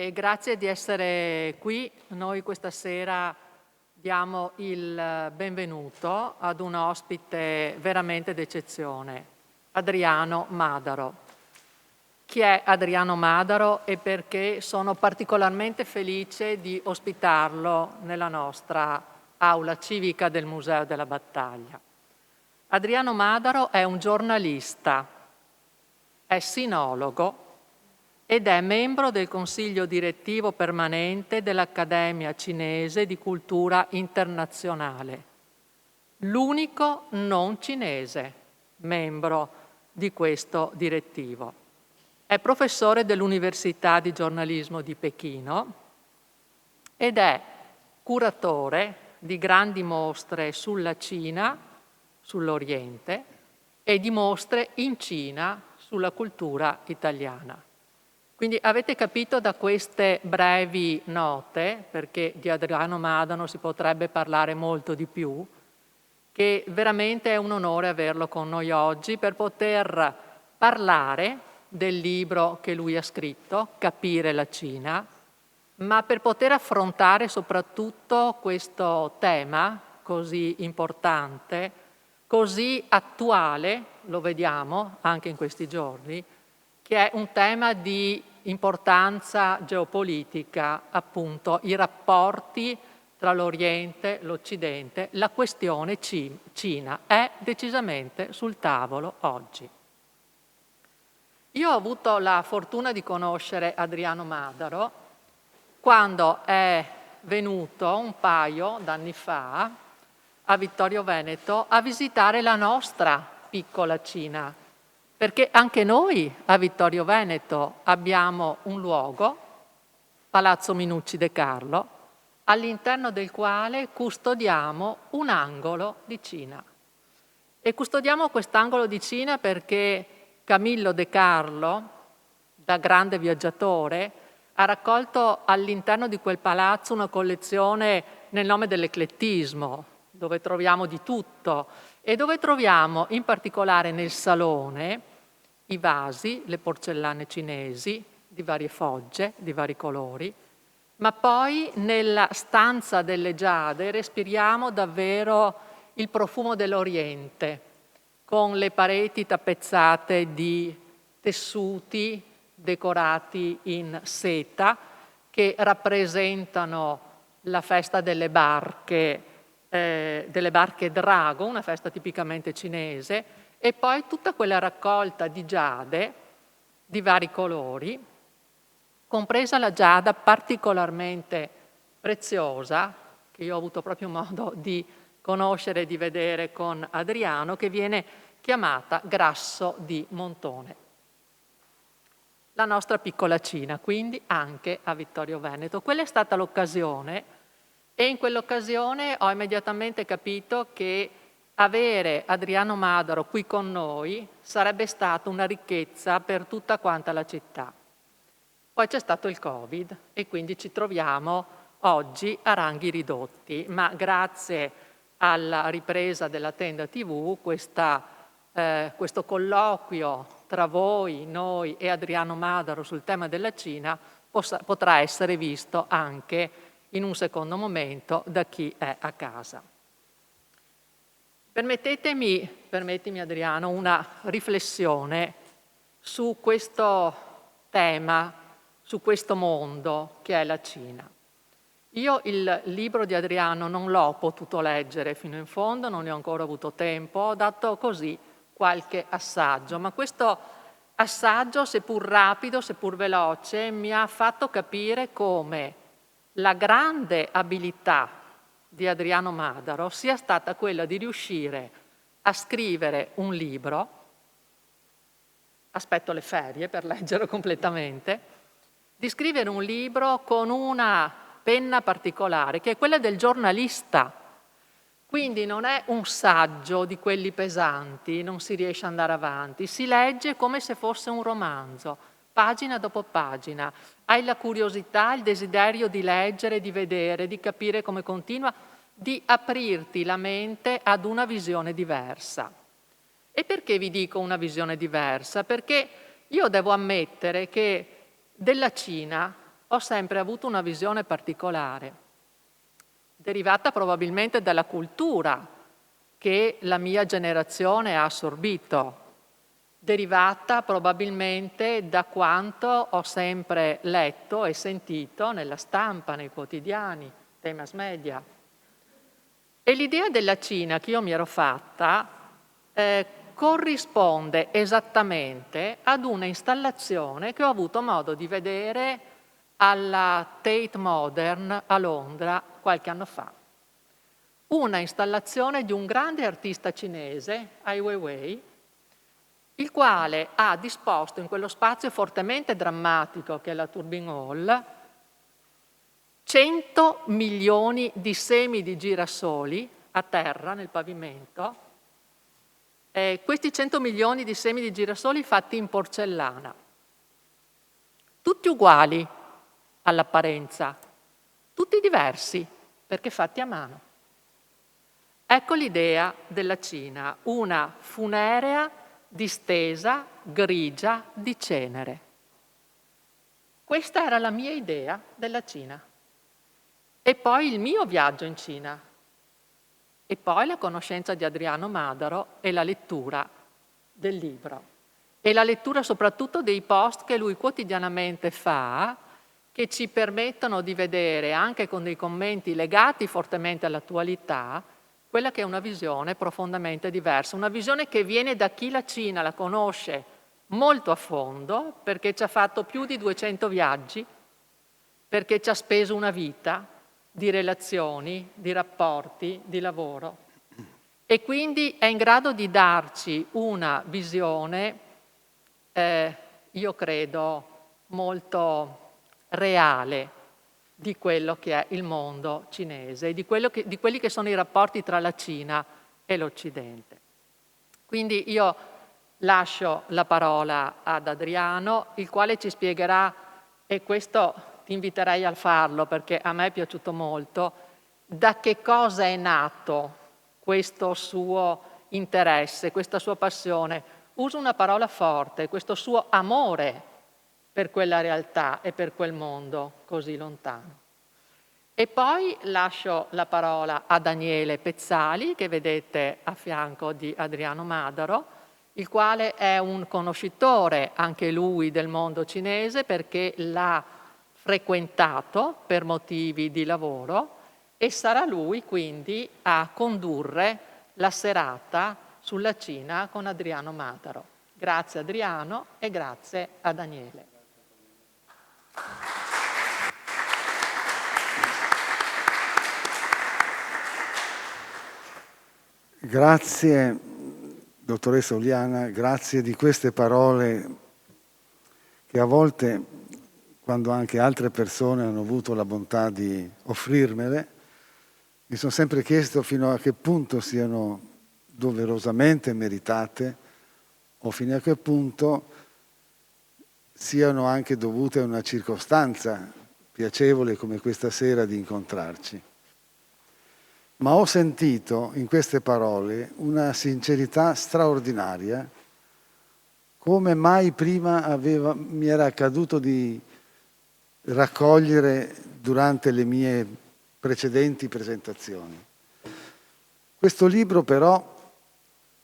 e grazie di essere qui. Noi questa sera diamo il benvenuto ad un ospite veramente d'eccezione, Adriano Madaro. Chi è Adriano Madaro e perché sono particolarmente felice di ospitarlo nella nostra aula civica del Museo della Battaglia. Adriano Madaro è un giornalista, è sinologo ed è membro del Consiglio direttivo permanente dell'Accademia Cinese di Cultura Internazionale, l'unico non cinese membro di questo direttivo. È professore dell'Università di giornalismo di Pechino ed è curatore di grandi mostre sulla Cina, sull'Oriente e di mostre in Cina sulla cultura italiana. Quindi avete capito da queste brevi note, perché di Adriano Madaro si potrebbe parlare molto di più, che veramente è un onore averlo con noi oggi per poter parlare del libro che lui ha scritto, Capire la Cina, ma per poter affrontare soprattutto questo tema così importante, così attuale, lo vediamo anche in questi giorni, che è un tema di importanza geopolitica, appunto i rapporti tra l'Oriente, l'Occidente, la questione Cina è decisamente sul tavolo oggi. Io ho avuto la fortuna di conoscere Adriano Madaro quando è venuto un paio d'anni fa a Vittorio Veneto a visitare la nostra piccola Cina, perché anche noi a Vittorio Veneto abbiamo un luogo, Palazzo Minucci De Carlo, all'interno del quale custodiamo un angolo di Cina. E custodiamo quest'angolo di Cina perché Camillo De Carlo, da grande viaggiatore, ha raccolto all'interno di quel palazzo una collezione nel nome dell'eclettismo, dove troviamo di tutto e dove troviamo in particolare nel salone i vasi, le porcellane cinesi di varie fogge, di vari colori, ma poi nella stanza delle giade respiriamo davvero il profumo dell'Oriente, con le pareti tappezzate di tessuti decorati in seta che rappresentano la festa delle barche drago, una festa tipicamente cinese, e poi tutta quella raccolta di giade di vari colori, compresa la giada particolarmente preziosa, che io ho avuto proprio modo di conoscere e di vedere con Adriano, che viene chiamata Grasso di Montone. La nostra piccola Cina, quindi anche a Vittorio Veneto. Quella è stata l'occasione e in quell'occasione ho immediatamente capito che avere Adriano Madaro qui con noi sarebbe stata una ricchezza per tutta quanta la città. Poi c'è stato il Covid e quindi ci troviamo oggi a ranghi ridotti, ma grazie alla ripresa della tenda TV, questo colloquio tra voi, noi e Adriano Madaro sul tema della Cina potrà essere visto anche in un secondo momento da chi è a casa. Permettimi Adriano, una riflessione su questo tema, su questo mondo che è la Cina. Io il libro di Adriano non l'ho potuto leggere fino in fondo, non ne ho ancora avuto tempo, ho dato così qualche assaggio, ma questo assaggio, seppur rapido, seppur veloce, mi ha fatto capire come la grande abilità di Adriano Madaro sia stata quella di riuscire a scrivere un libro, aspetto le ferie per leggerlo completamente, di scrivere un libro con una penna particolare, che è quella del giornalista. Quindi non è un saggio di quelli pesanti, non si riesce ad andare avanti, si legge come se fosse un romanzo, pagina dopo pagina. Hai la curiosità, il desiderio di leggere, di vedere, di capire come continua, di aprirti la mente ad una visione diversa. E perché vi dico una visione diversa? Perché io devo ammettere che della Cina ho sempre avuto una visione particolare, derivata probabilmente dalla cultura che la mia generazione ha assorbito, derivata probabilmente da quanto ho sempre letto e sentito nella stampa, nei quotidiani, dai mass media. E l'idea della Cina che io mi ero fatta corrisponde esattamente ad una installazione che ho avuto modo di vedere alla Tate Modern a Londra qualche anno fa. Una installazione di un grande artista cinese, Ai Weiwei, il quale ha disposto in quello spazio fortemente drammatico che è la Turbine Hall 100 milioni di semi di girasoli a terra nel pavimento. Questi 100 milioni di semi di girasoli fatti in porcellana, tutti uguali all'apparenza, tutti diversi perché fatti a mano. Ecco l'idea della Cina, una funerea distesa, grigia, di cenere. Questa era la mia idea della Cina. E poi il mio viaggio in Cina. E poi la conoscenza di Adriano Madaro e la lettura del libro. E la lettura soprattutto dei post che lui quotidianamente fa, che ci permettono di vedere, anche con dei commenti legati fortemente all'attualità, quella che è una visione profondamente diversa, una visione che viene da chi la Cina la conosce molto a fondo, perché ci ha fatto più di 200 viaggi, perché ci ha speso una vita di relazioni, di rapporti, di lavoro. E quindi è in grado di darci una visione, io credo, molto reale di quello che è il mondo cinese, di quelli che sono i rapporti tra la Cina e l'Occidente. Quindi io lascio la parola ad Adriano, il quale ci spiegherà, e questo ti inviterei a farlo perché a me è piaciuto molto, da che cosa è nato questo suo interesse, questa sua passione. Uso una parola forte, questo suo amore per quella realtà e per quel mondo così lontano. E poi lascio la parola a Daniele Pezzali, che vedete a fianco di Adriano Madaro, il quale è un conoscitore anche lui del mondo cinese perché l'ha frequentato per motivi di lavoro e sarà lui quindi a condurre la serata sulla Cina con Adriano Madaro. Grazie Adriano e grazie a Daniele. Grazie, dottoressa Oliana, grazie di queste parole che a volte, quando anche altre persone hanno avuto la bontà di offrirmele, mi sono sempre chiesto fino a che punto siano doverosamente meritate o fino a che punto siano anche dovute a una circostanza piacevole come questa sera di incontrarci. Ma ho sentito in queste parole una sincerità straordinaria, come mai prima mi era accaduto di raccogliere durante le mie precedenti presentazioni. Questo libro però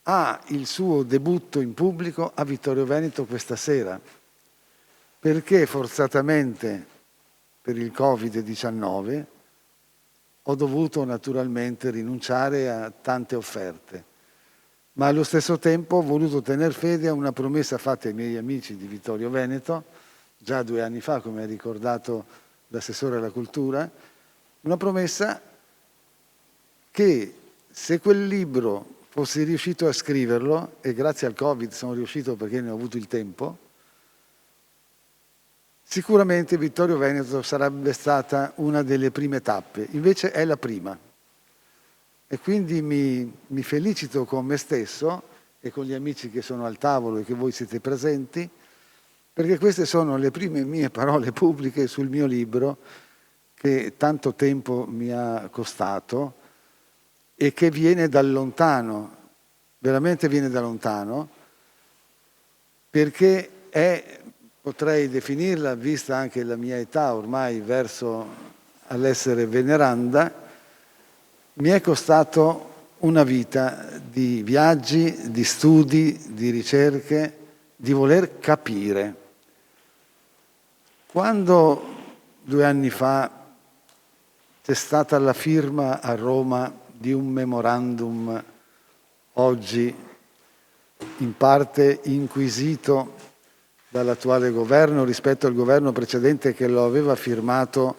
ha il suo debutto in pubblico a Vittorio Veneto questa sera, perché forzatamente per il Covid-19 ho dovuto naturalmente rinunciare a tante offerte, ma allo stesso tempo ho voluto tener fede a una promessa fatta ai miei amici di Vittorio Veneto, già 2 anni fa, come ha ricordato l'assessore alla cultura, una promessa che se quel libro fossi riuscito a scriverlo, e grazie al Covid sono riuscito perché ne ho avuto il tempo, sicuramente Vittorio Veneto sarebbe stata una delle prime tappe, invece è la prima. E quindi mi felicito con me stesso e con gli amici che sono al tavolo e che voi siete presenti, perché queste sono le prime mie parole pubbliche sul mio libro che tanto tempo mi ha costato e che viene da lontano, veramente viene da lontano, perché è, potrei definirla, vista anche la mia età ormai verso all'essere veneranda, mi è costato una vita di viaggi, di studi, di ricerche, di voler capire. Quando 2 anni fa c'è stata la firma a Roma di un memorandum, oggi in parte inquisito dall'attuale governo rispetto al governo precedente che lo aveva firmato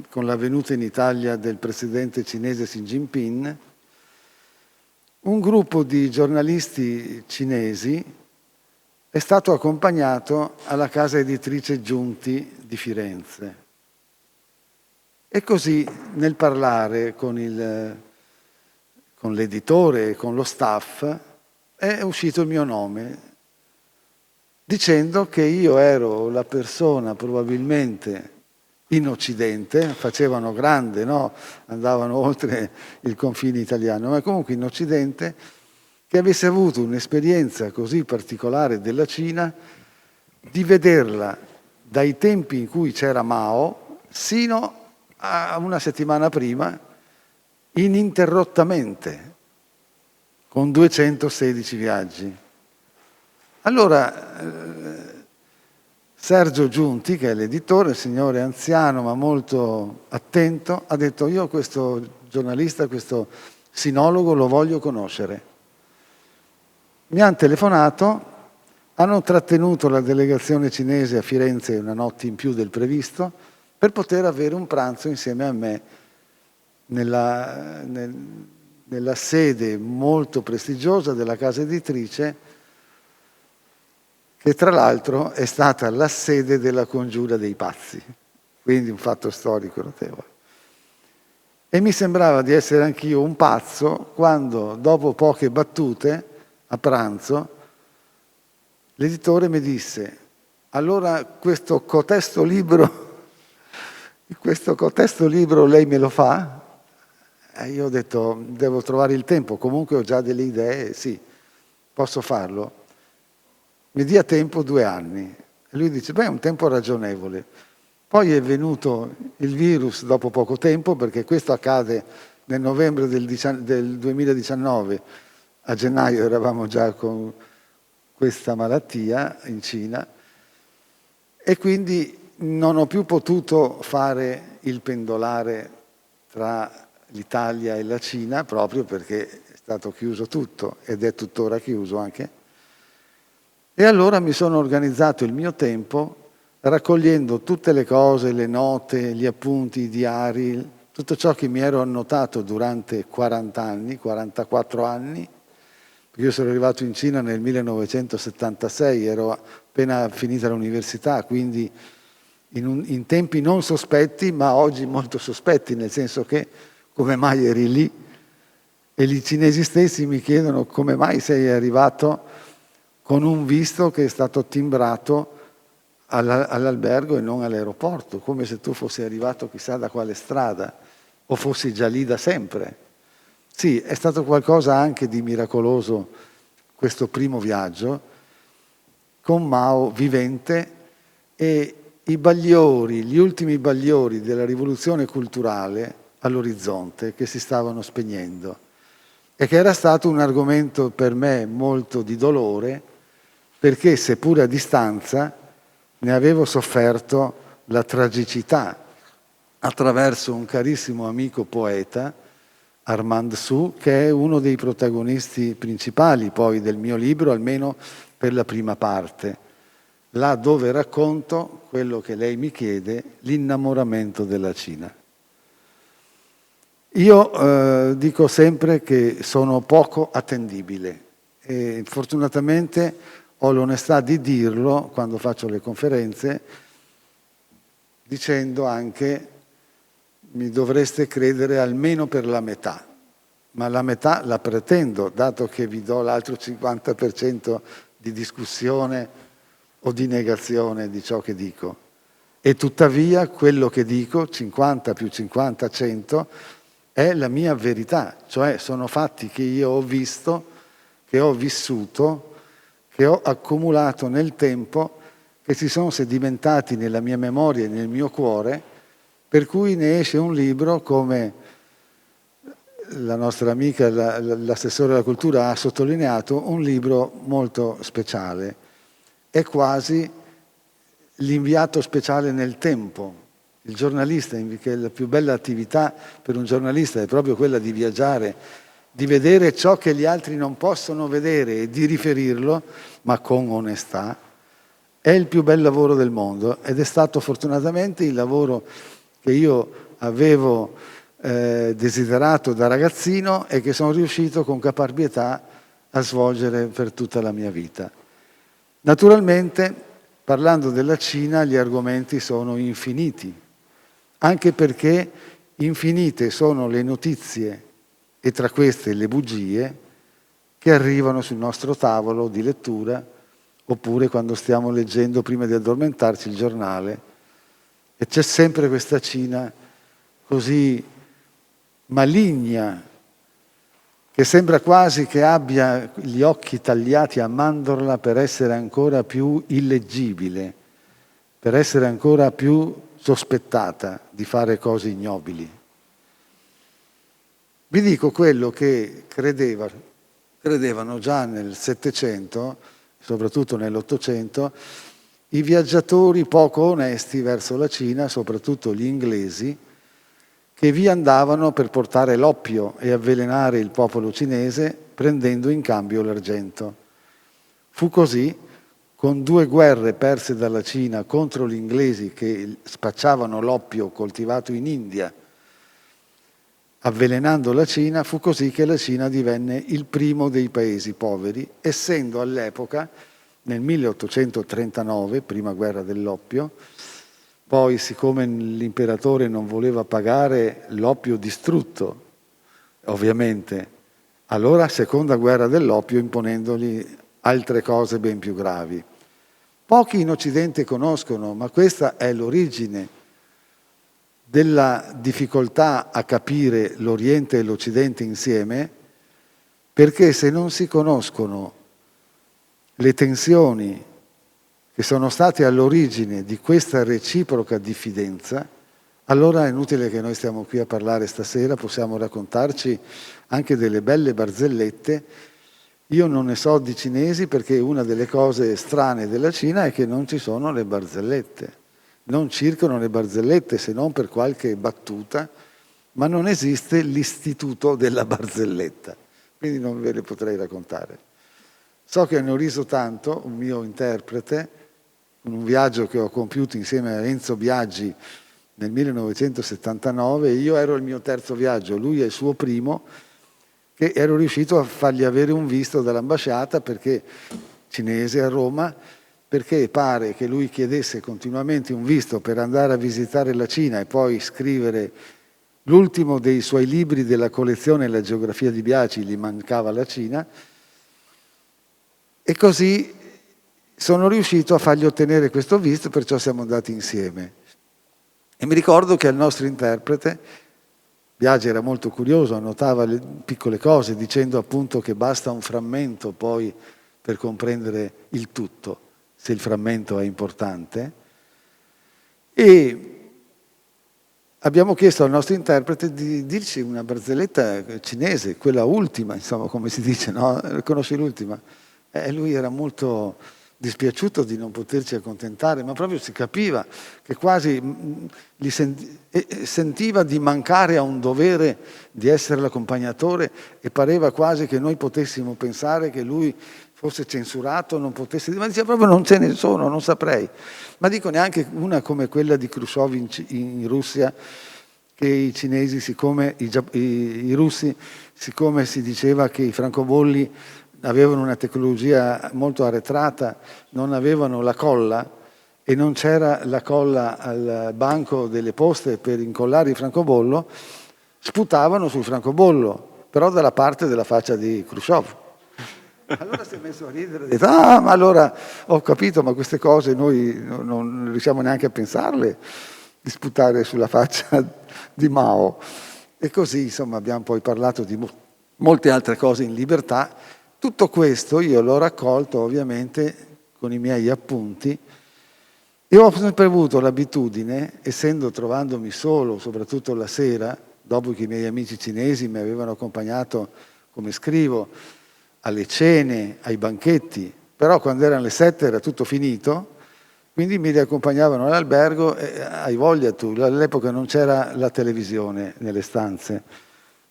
con la venuta in Italia del presidente cinese Xi Jinping, un gruppo di giornalisti cinesi è stato accompagnato alla casa editrice Giunti di Firenze. E così, nel parlare con l'editore e con lo staff, è uscito il mio nome, dicendo che io ero la persona probabilmente in Occidente, facevano grande, no? Andavano oltre il confine italiano, ma comunque in Occidente, che avesse avuto un'esperienza così particolare della Cina, di vederla dai tempi in cui c'era Mao sino a una settimana prima, ininterrottamente, con 216 viaggi. Allora, Sergio Giunti, che è l'editore, un signore anziano ma molto attento, ha detto: io questo giornalista, questo sinologo lo voglio conoscere. Mi hanno telefonato, hanno trattenuto la delegazione cinese a Firenze una notte in più del previsto per poter avere un pranzo insieme a me nella sede molto prestigiosa della casa editrice, che tra l'altro è stata la sede della congiura dei pazzi, quindi un fatto storico notevole. E mi sembrava di essere anch'io un pazzo quando, dopo poche battute, a pranzo, l'editore mi disse: allora questo cotesto libro lei me lo fa? E io ho detto: devo trovare il tempo, comunque ho già delle idee, sì, posso farlo. Mi dia tempo 2 anni. E lui dice: beh, è un tempo ragionevole. Poi è venuto il virus dopo poco tempo, perché questo accade nel novembre del 2019, a gennaio eravamo già con questa malattia in Cina, e quindi non ho più potuto fare il pendolare tra l'Italia e la Cina, proprio perché è stato chiuso tutto ed è tuttora chiuso anche. E allora mi sono organizzato il mio tempo raccogliendo tutte le cose, le note, gli appunti, i diari, tutto ciò che mi ero annotato durante 40 anni, 44 anni, perché io sono arrivato in Cina nel 1976, ero appena finita l'università, quindi in tempi non sospetti, ma oggi molto sospetti, nel senso che come mai eri lì? E i cinesi stessi mi chiedono: come mai sei arrivato con un visto che è stato timbrato all'albergo e non all'aeroporto, come se tu fossi arrivato chissà da quale strada o fossi già lì da sempre. Sì, è stato qualcosa anche di miracoloso questo primo viaggio, con Mao vivente e i bagliori, gli ultimi bagliori della rivoluzione culturale all'orizzonte che si stavano spegnendo, e che era stato un argomento per me molto di dolore, perché seppure a distanza ne avevo sofferto la tragicità attraverso un carissimo amico poeta, Armand Su, che è uno dei protagonisti principali poi del mio libro, almeno per la prima parte, là dove racconto quello che lei mi chiede, l'innamoramento della Cina. Io dico sempre che sono poco attendibile e fortunatamente ho l'onestà di dirlo quando faccio le conferenze, dicendo anche: mi dovreste credere almeno per la metà, ma la metà la pretendo, dato che vi do l'altro 50% di discussione o di negazione di ciò che dico. E tuttavia quello che dico, 50 più 50, 100, è la mia verità, cioè sono fatti che io ho visto, che ho vissuto, che ho accumulato nel tempo, che che si sono sedimentati nella mia memoria e nel mio cuore, per cui ne esce un libro, come la nostra amica, l'assessore della cultura ha sottolineato, un libro molto speciale. È quasi l'inviato speciale nel tempo. Il giornalista, che la più bella attività per un giornalista è proprio quella di viaggiare, di vedere ciò che gli altri non possono vedere e di riferirlo, ma con onestà, è il più bel lavoro del mondo, ed è stato fortunatamente il lavoro che io avevo desiderato da ragazzino e che sono riuscito con caparbietà a svolgere per tutta la mia vita. Naturalmente, parlando della Cina, gli argomenti sono infiniti, anche perché infinite sono le notizie, e tra queste le bugie, che arrivano sul nostro tavolo di lettura, oppure quando stiamo leggendo prima di addormentarci il giornale, e c'è sempre questa Cina così maligna, che sembra quasi che abbia gli occhi tagliati a mandorla per essere ancora più illeggibile, per essere ancora più sospettata di fare cose ignobili. Vi dico quello che credevano già nel Settecento, soprattutto nell'Ottocento, i viaggiatori poco onesti verso la Cina, soprattutto gli inglesi, che vi andavano per portare l'oppio e avvelenare il popolo cinese prendendo in cambio l'argento. Fu così, con 2 guerre perse dalla Cina contro gli inglesi che spacciavano l'oppio coltivato in India, avvelenando la Cina, fu così che la Cina divenne il primo dei paesi poveri, essendo all'epoca, nel 1839, prima guerra dell'oppio, poi, siccome l'imperatore non voleva pagare l'oppio distrutto, ovviamente, allora seconda guerra dell'oppio, imponendogli altre cose ben più gravi. Pochi in Occidente conoscono, ma questa è l'origine della difficoltà a capire l'Oriente e l'Occidente insieme, perché se non si conoscono le tensioni che sono state all'origine di questa reciproca diffidenza, allora è inutile che noi stiamo qui a parlare stasera, possiamo raccontarci anche delle belle barzellette. Io non ne so di cinesi, perché una delle cose strane della Cina è che non ci sono le barzellette, non circolano le barzellette se non per qualche battuta, ma non esiste l'istituto della barzelletta, quindi non ve le potrei raccontare. So che hanno riso tanto, un mio interprete, in un viaggio che ho compiuto insieme a Enzo Biaggi nel 1979, io ero il mio terzo viaggio, lui è il suo primo, che ero riuscito a fargli avere un visto dall'ambasciata cinese a Roma, perché pare che lui chiedesse continuamente un visto per andare a visitare la Cina e poi scrivere l'ultimo dei suoi libri della collezione La geografia di Biaggi, gli mancava la Cina, e così sono riuscito a fargli ottenere questo visto, perciò siamo andati insieme. E mi ricordo che al nostro interprete, Biaggi era molto curioso, annotava le piccole cose, dicendo appunto che basta un frammento poi per comprendere il tutto, se il frammento è importante. E abbiamo chiesto al nostro interprete di dirci una barzelletta cinese, quella ultima, insomma, come si dice, no? Conosci l'ultima? E lui era molto dispiaciuto di non poterci accontentare, ma proprio si capiva che quasi sentiva di mancare a un dovere di essere l'accompagnatore, e pareva quasi che noi potessimo pensare che lui fosse censurato, non potesse, ma diceva proprio non ce ne sono, non saprei. Ma dico neanche una come quella di Khrushchev in Russia, che i cinesi, siccome i russi, siccome si diceva che i francobolli avevano una tecnologia molto arretrata, non avevano la colla e non c'era la colla al banco delle poste per incollare il francobollo, sputavano sul francobollo, però dalla parte della faccia di Khrushchev. Allora si è messo a ridere e ha detto: ah, ma allora ho capito, ma queste cose noi non riusciamo neanche a pensarle, di sputare sulla faccia di Mao. E così, insomma, abbiamo poi parlato di molte altre cose in libertà. Tutto questo io l'ho raccolto ovviamente con i miei appunti, E ho sempre avuto l'abitudine, trovandomi solo, soprattutto la sera, dopo che i miei amici cinesi mi avevano accompagnato, come scrivo, alle cene, ai banchetti, però quando erano le 7 era tutto finito, quindi mi riaccompagnavano all'albergo e hai voglia tu. All'epoca non c'era la televisione nelle stanze,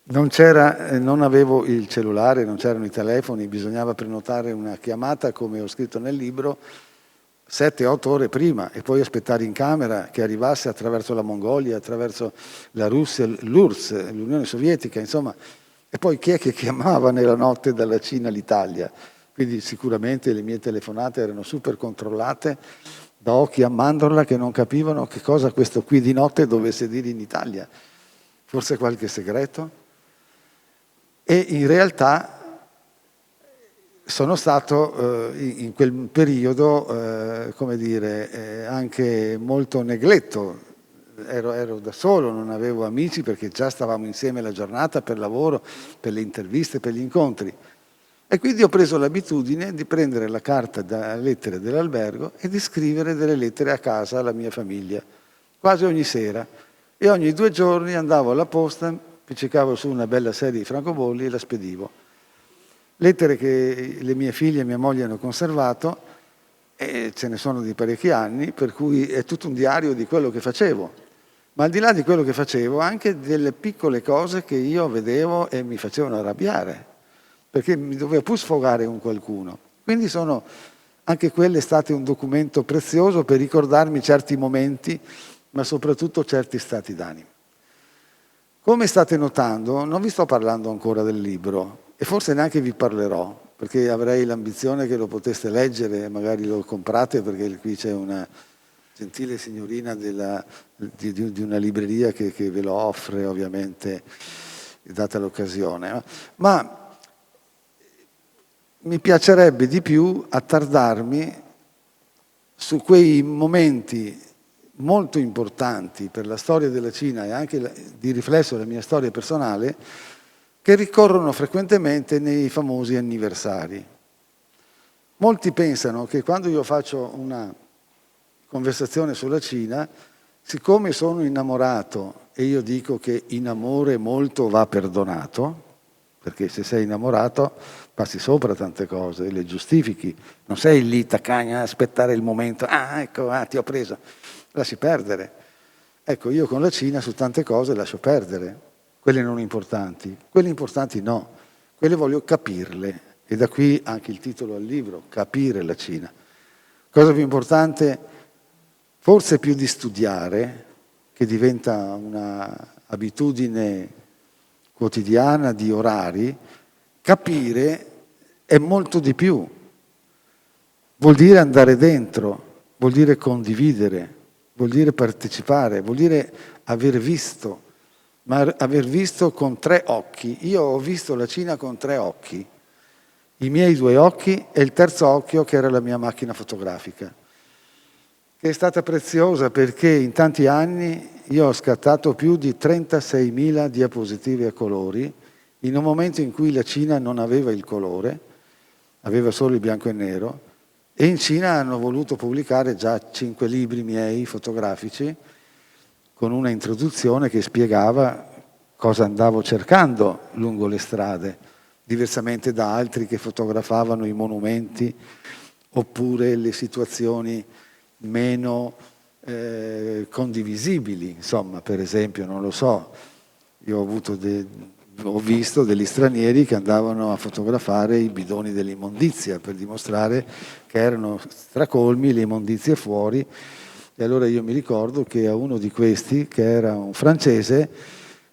non avevo il cellulare, non c'erano i telefoni, bisognava prenotare una chiamata, come ho scritto nel libro, 7-8 ore prima e poi aspettare in camera che arrivasse attraverso la Mongolia, attraverso la Russia, l'URSS, l'Unione Sovietica, insomma. E poi chi è che chiamava nella notte dalla Cina all'Italia? Quindi sicuramente le mie telefonate erano super controllate da occhi a mandorla che non capivano che cosa questo qui di notte dovesse dire in Italia. Forse qualche segreto? E in realtà sono stato in quel periodo, anche molto negletto. Ero da solo, non avevo amici perché già stavamo insieme la giornata per lavoro, per le interviste, per gli incontri. E quindi ho preso l'abitudine di prendere la carta da lettere dell'albergo e di scrivere delle lettere a casa alla mia famiglia, quasi ogni sera. E ogni 2 giorni andavo alla posta, appiccicavo su una bella serie di francobolli e la spedivo. Lettere che le mie figlie e mia moglie hanno conservato, e ce ne sono di parecchi anni, per cui è tutto un diario di quello che facevo. Ma al di là di quello che facevo, anche delle piccole cose che io vedevo e mi facevano arrabbiare, perché mi doveva pur sfogare un qualcuno. Quindi sono anche quelle state un documento prezioso per ricordarmi certi momenti, ma soprattutto certi stati d'animo. Come state notando, non vi sto parlando ancora del libro e forse neanche vi parlerò, perché avrei l'ambizione che lo poteste leggere, magari lo comprate, perché qui c'è una gentile signorina di una libreria che ve lo offre, ovviamente, data l'occasione. Ma mi piacerebbe di più attardarmi su quei momenti molto importanti per la storia della Cina e anche di riflesso la mia storia personale, che ricorrono frequentemente nei famosi anniversari. Molti pensano che quando io faccio una conversazione sulla Cina, siccome sono innamorato e io dico che in amore molto va perdonato, perché se sei innamorato passi sopra tante cose e le giustifichi, non sei lì taccagna a aspettare il momento, ecco, ti ho preso, lasci perdere. Ecco, io con la Cina su tante cose lascio perdere, quelle non importanti, quelle importanti no, quelle voglio capirle, e da qui anche il titolo al libro, Capire la Cina. Cosa più importante, forse più di studiare, che diventa un'abitudine quotidiana di orari, capire è molto di più. Vuol dire andare dentro, vuol dire condividere, vuol dire partecipare, vuol dire aver visto, ma aver visto con 3 occhi. Io ho visto la Cina con 3 occhi, i miei 2 occhi e il terzo occhio che era la mia macchina fotografica, che è stata preziosa perché in tanti anni io ho scattato più di 36.000 diapositive a colori in un momento in cui la Cina non aveva il colore, aveva solo il bianco e nero, e in Cina hanno voluto pubblicare già 5 libri miei fotografici con una introduzione che spiegava cosa andavo cercando lungo le strade, diversamente da altri che fotografavano i monumenti oppure le situazioni meno condivisibili. Insomma, per esempio, non lo so, io ho visto degli stranieri che andavano a fotografare i bidoni dell'immondizia per dimostrare che erano stracolmi, le immondizie fuori. E allora io mi ricordo che a uno di questi, che era un francese,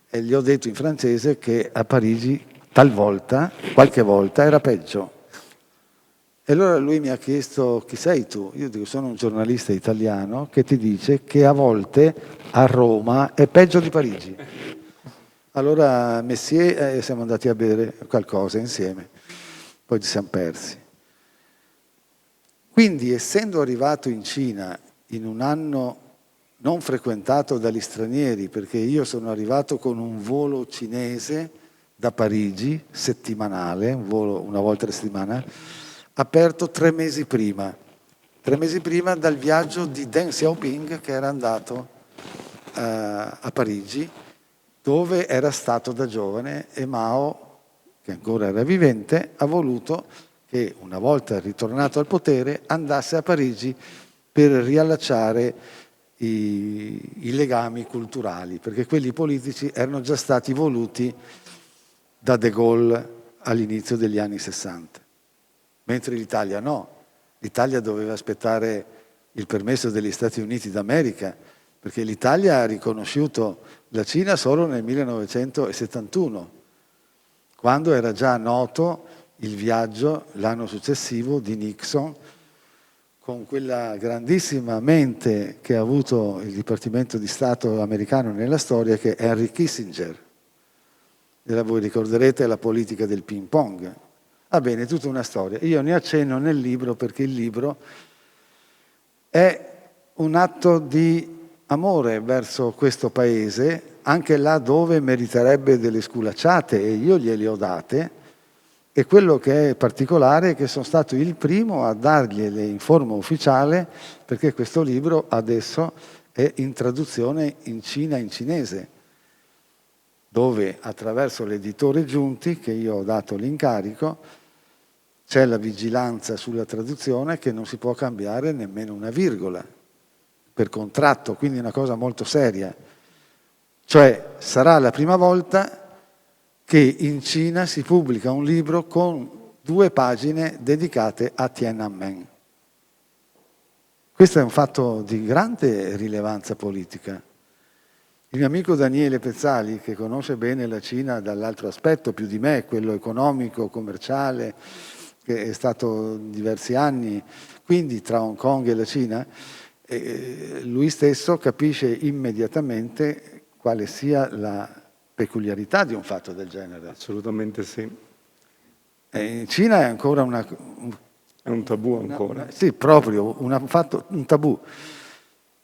e gli ho detto in francese che a Parigi talvolta, qualche volta, era peggio. E allora lui mi ha chiesto: chi sei tu? Io dico: sono un giornalista italiano che ti dice che a volte a Roma è peggio di Parigi. Allora Messier, siamo andati a bere qualcosa insieme, poi ci siamo persi. Quindi, essendo arrivato in Cina in un anno non frequentato dagli stranieri, perché io sono arrivato con un volo cinese da Parigi, settimanale, un volo una volta a settimana, aperto 3 mesi prima. 3 mesi prima, dal viaggio di Deng Xiaoping, che era andato a Parigi, dove era stato da giovane, e Mao, che ancora era vivente, ha voluto che, una volta ritornato al potere, andasse a Parigi per riallacciare i legami culturali, perché quelli politici erano già stati voluti da De Gaulle all'inizio degli anni 60, mentre l'Italia no. L'Italia doveva aspettare il permesso degli Stati Uniti d'America, perché l'Italia ha riconosciuto la Cina solo nel 1971, quando era già noto il viaggio l'anno successivo di Nixon, con quella grandissima mente che ha avuto il Dipartimento di Stato americano nella storia, che è Henry Kissinger. Voi ricorderete la politica del ping pong. Va bene, tutta una storia. Io ne accenno nel libro perché il libro è un atto di amore verso questo paese, anche là dove meriterebbe delle sculacciate, e io gliele ho date. E quello che è particolare è che sono stato il primo a dargliele in forma ufficiale, perché questo libro adesso è in traduzione in cinese, dove attraverso l'editore Giunti, che io ho dato l'incarico, c'è la vigilanza sulla traduzione, che non si può cambiare nemmeno una virgola per contratto, quindi è una cosa molto seria. Cioè sarà la prima volta che in Cina si pubblica un libro con 2 pagine dedicate a Tiananmen. Questo è un fatto di grande rilevanza politica. Il mio amico Daniele Pezzali, che conosce bene la Cina dall'altro aspetto, più di me, quello economico, commerciale, che è stato diversi anni, quindi tra Hong Kong e la Cina, lui stesso capisce immediatamente quale sia la peculiarità di un fatto del genere. Assolutamente sì. In Cina è ancora È un tabù ancora. sì, proprio, un tabù.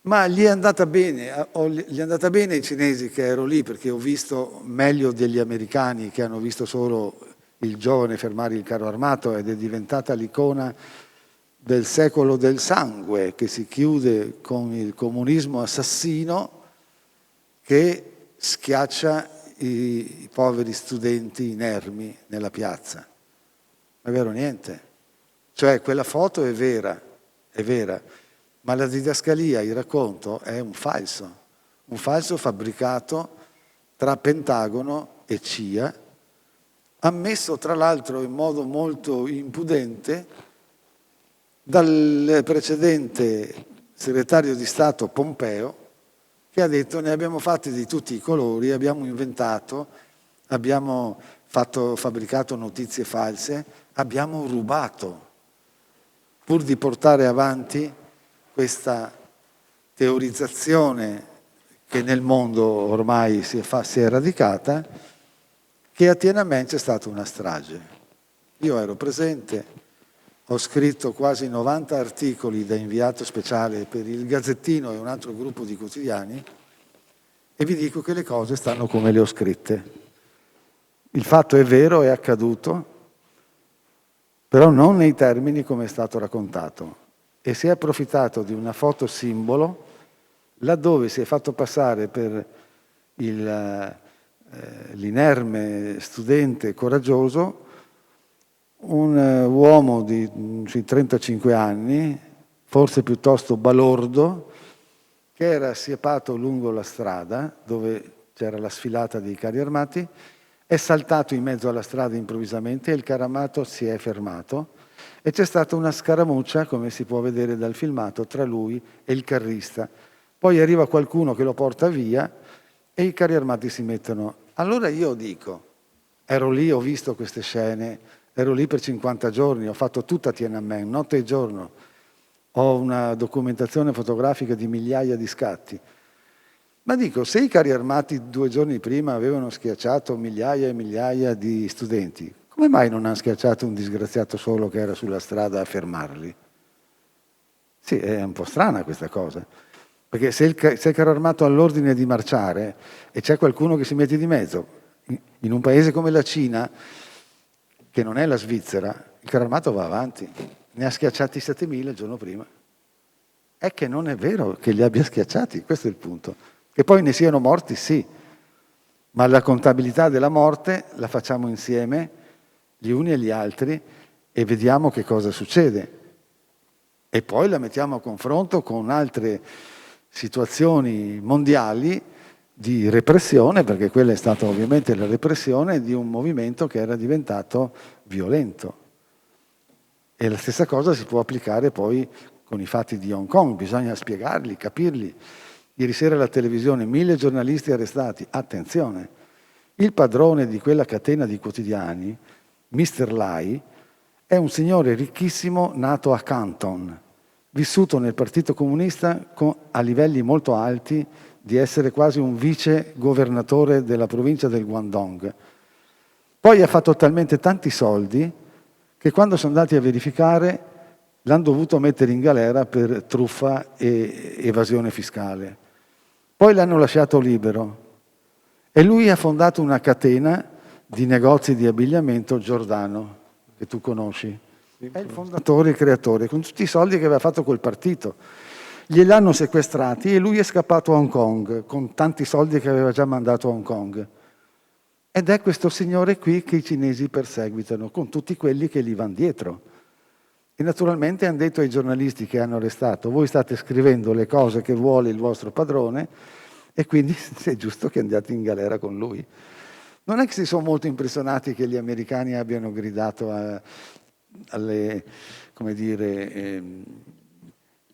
Ma gli è andata bene ai cinesi che ero lì, perché ho visto meglio degli americani che hanno visto solo il giovane fermare il carro armato, ed è diventata l'icona del secolo del sangue, che si chiude con il comunismo assassino che schiaccia i poveri studenti inermi nella piazza. Non è vero niente. Cioè quella foto è vera, ma la didascalia, il racconto è un falso fabbricato tra Pentagono e CIA, ammesso tra l'altro in modo molto impudente dal precedente segretario di Stato Pompeo, che ha detto: ne abbiamo fatti di tutti i colori, abbiamo inventato, abbiamo fabbricato notizie false, abbiamo rubato, pur di portare avanti questa teorizzazione che nel mondo ormai si è radicata, che a Tiananmen c'è stata una strage. Io ero presente, ho scritto quasi 90 articoli da inviato speciale per il Gazzettino e un altro gruppo di quotidiani, e vi dico che le cose stanno come le ho scritte. Il fatto è vero, è accaduto, però non nei termini come è stato raccontato, e si è approfittato di una foto simbolo laddove si è fatto passare per l'inerme studente coraggioso un uomo sui 35 anni, forse piuttosto balordo, che era assiepato lungo la strada dove c'era la sfilata dei carri armati, è saltato in mezzo alla strada improvvisamente e il carro armato si è fermato e c'è stata una scaramuccia, come si può vedere dal filmato, tra lui e il carrista. Poi arriva qualcuno che lo porta via e i carri armati si mettono. Allora io dico, ero lì, ho visto queste scene, ero lì per 50 giorni, ho fatto tutta Tiananmen, notte e giorno, ho una documentazione fotografica di migliaia di scatti. Ma dico, se i carri armati 2 giorni prima avevano schiacciato migliaia e migliaia di studenti, come mai non hanno schiacciato un disgraziato solo che era sulla strada a fermarli? Sì, è un po' strana questa cosa, perché se il carro armato ha l'ordine di marciare e c'è qualcuno che si mette di mezzo, in un paese come la Cina, che non è la Svizzera, il carro armato va avanti, ne ha schiacciati 7.000 il giorno prima. è che non è vero che li abbia schiacciati, questo è il punto. Che poi ne siano morti, sì, ma la contabilità della morte la facciamo insieme, gli uni e gli altri, e vediamo che cosa succede. E poi la mettiamo a confronto con altre situazioni mondiali di repressione, perché quella è stata ovviamente la repressione di un movimento che era diventato violento. E la stessa cosa si può applicare poi con i fatti di Hong Kong, bisogna spiegarli, capirli. Ieri sera alla televisione 1000 giornalisti arrestati, attenzione, il padrone di quella catena di quotidiani, Mr. Lai, è un signore ricchissimo nato a Canton, vissuto nel Partito Comunista a livelli molto alti di essere quasi un vice governatore della provincia del Guangdong. Poi ha fatto talmente tanti soldi che quando sono andati a verificare l'hanno dovuto mettere in galera per truffa e evasione fiscale. Poi l'hanno lasciato libero e lui ha fondato una catena di negozi di abbigliamento, Giordano, che tu conosci. È il fondatore e il creatore, con tutti i soldi che aveva fatto quel partito. Gliel'hanno sequestrati e lui è scappato a Hong Kong, con tanti soldi che aveva già mandato a Hong Kong. Ed è questo signore qui che i cinesi perseguitano, con tutti quelli che gli vanno dietro. E naturalmente hanno detto ai giornalisti che hanno arrestato: voi state scrivendo le cose che vuole il vostro padrone e quindi è giusto che andiate in galera con lui. Non è che si sono molto impressionati che gli americani abbiano gridato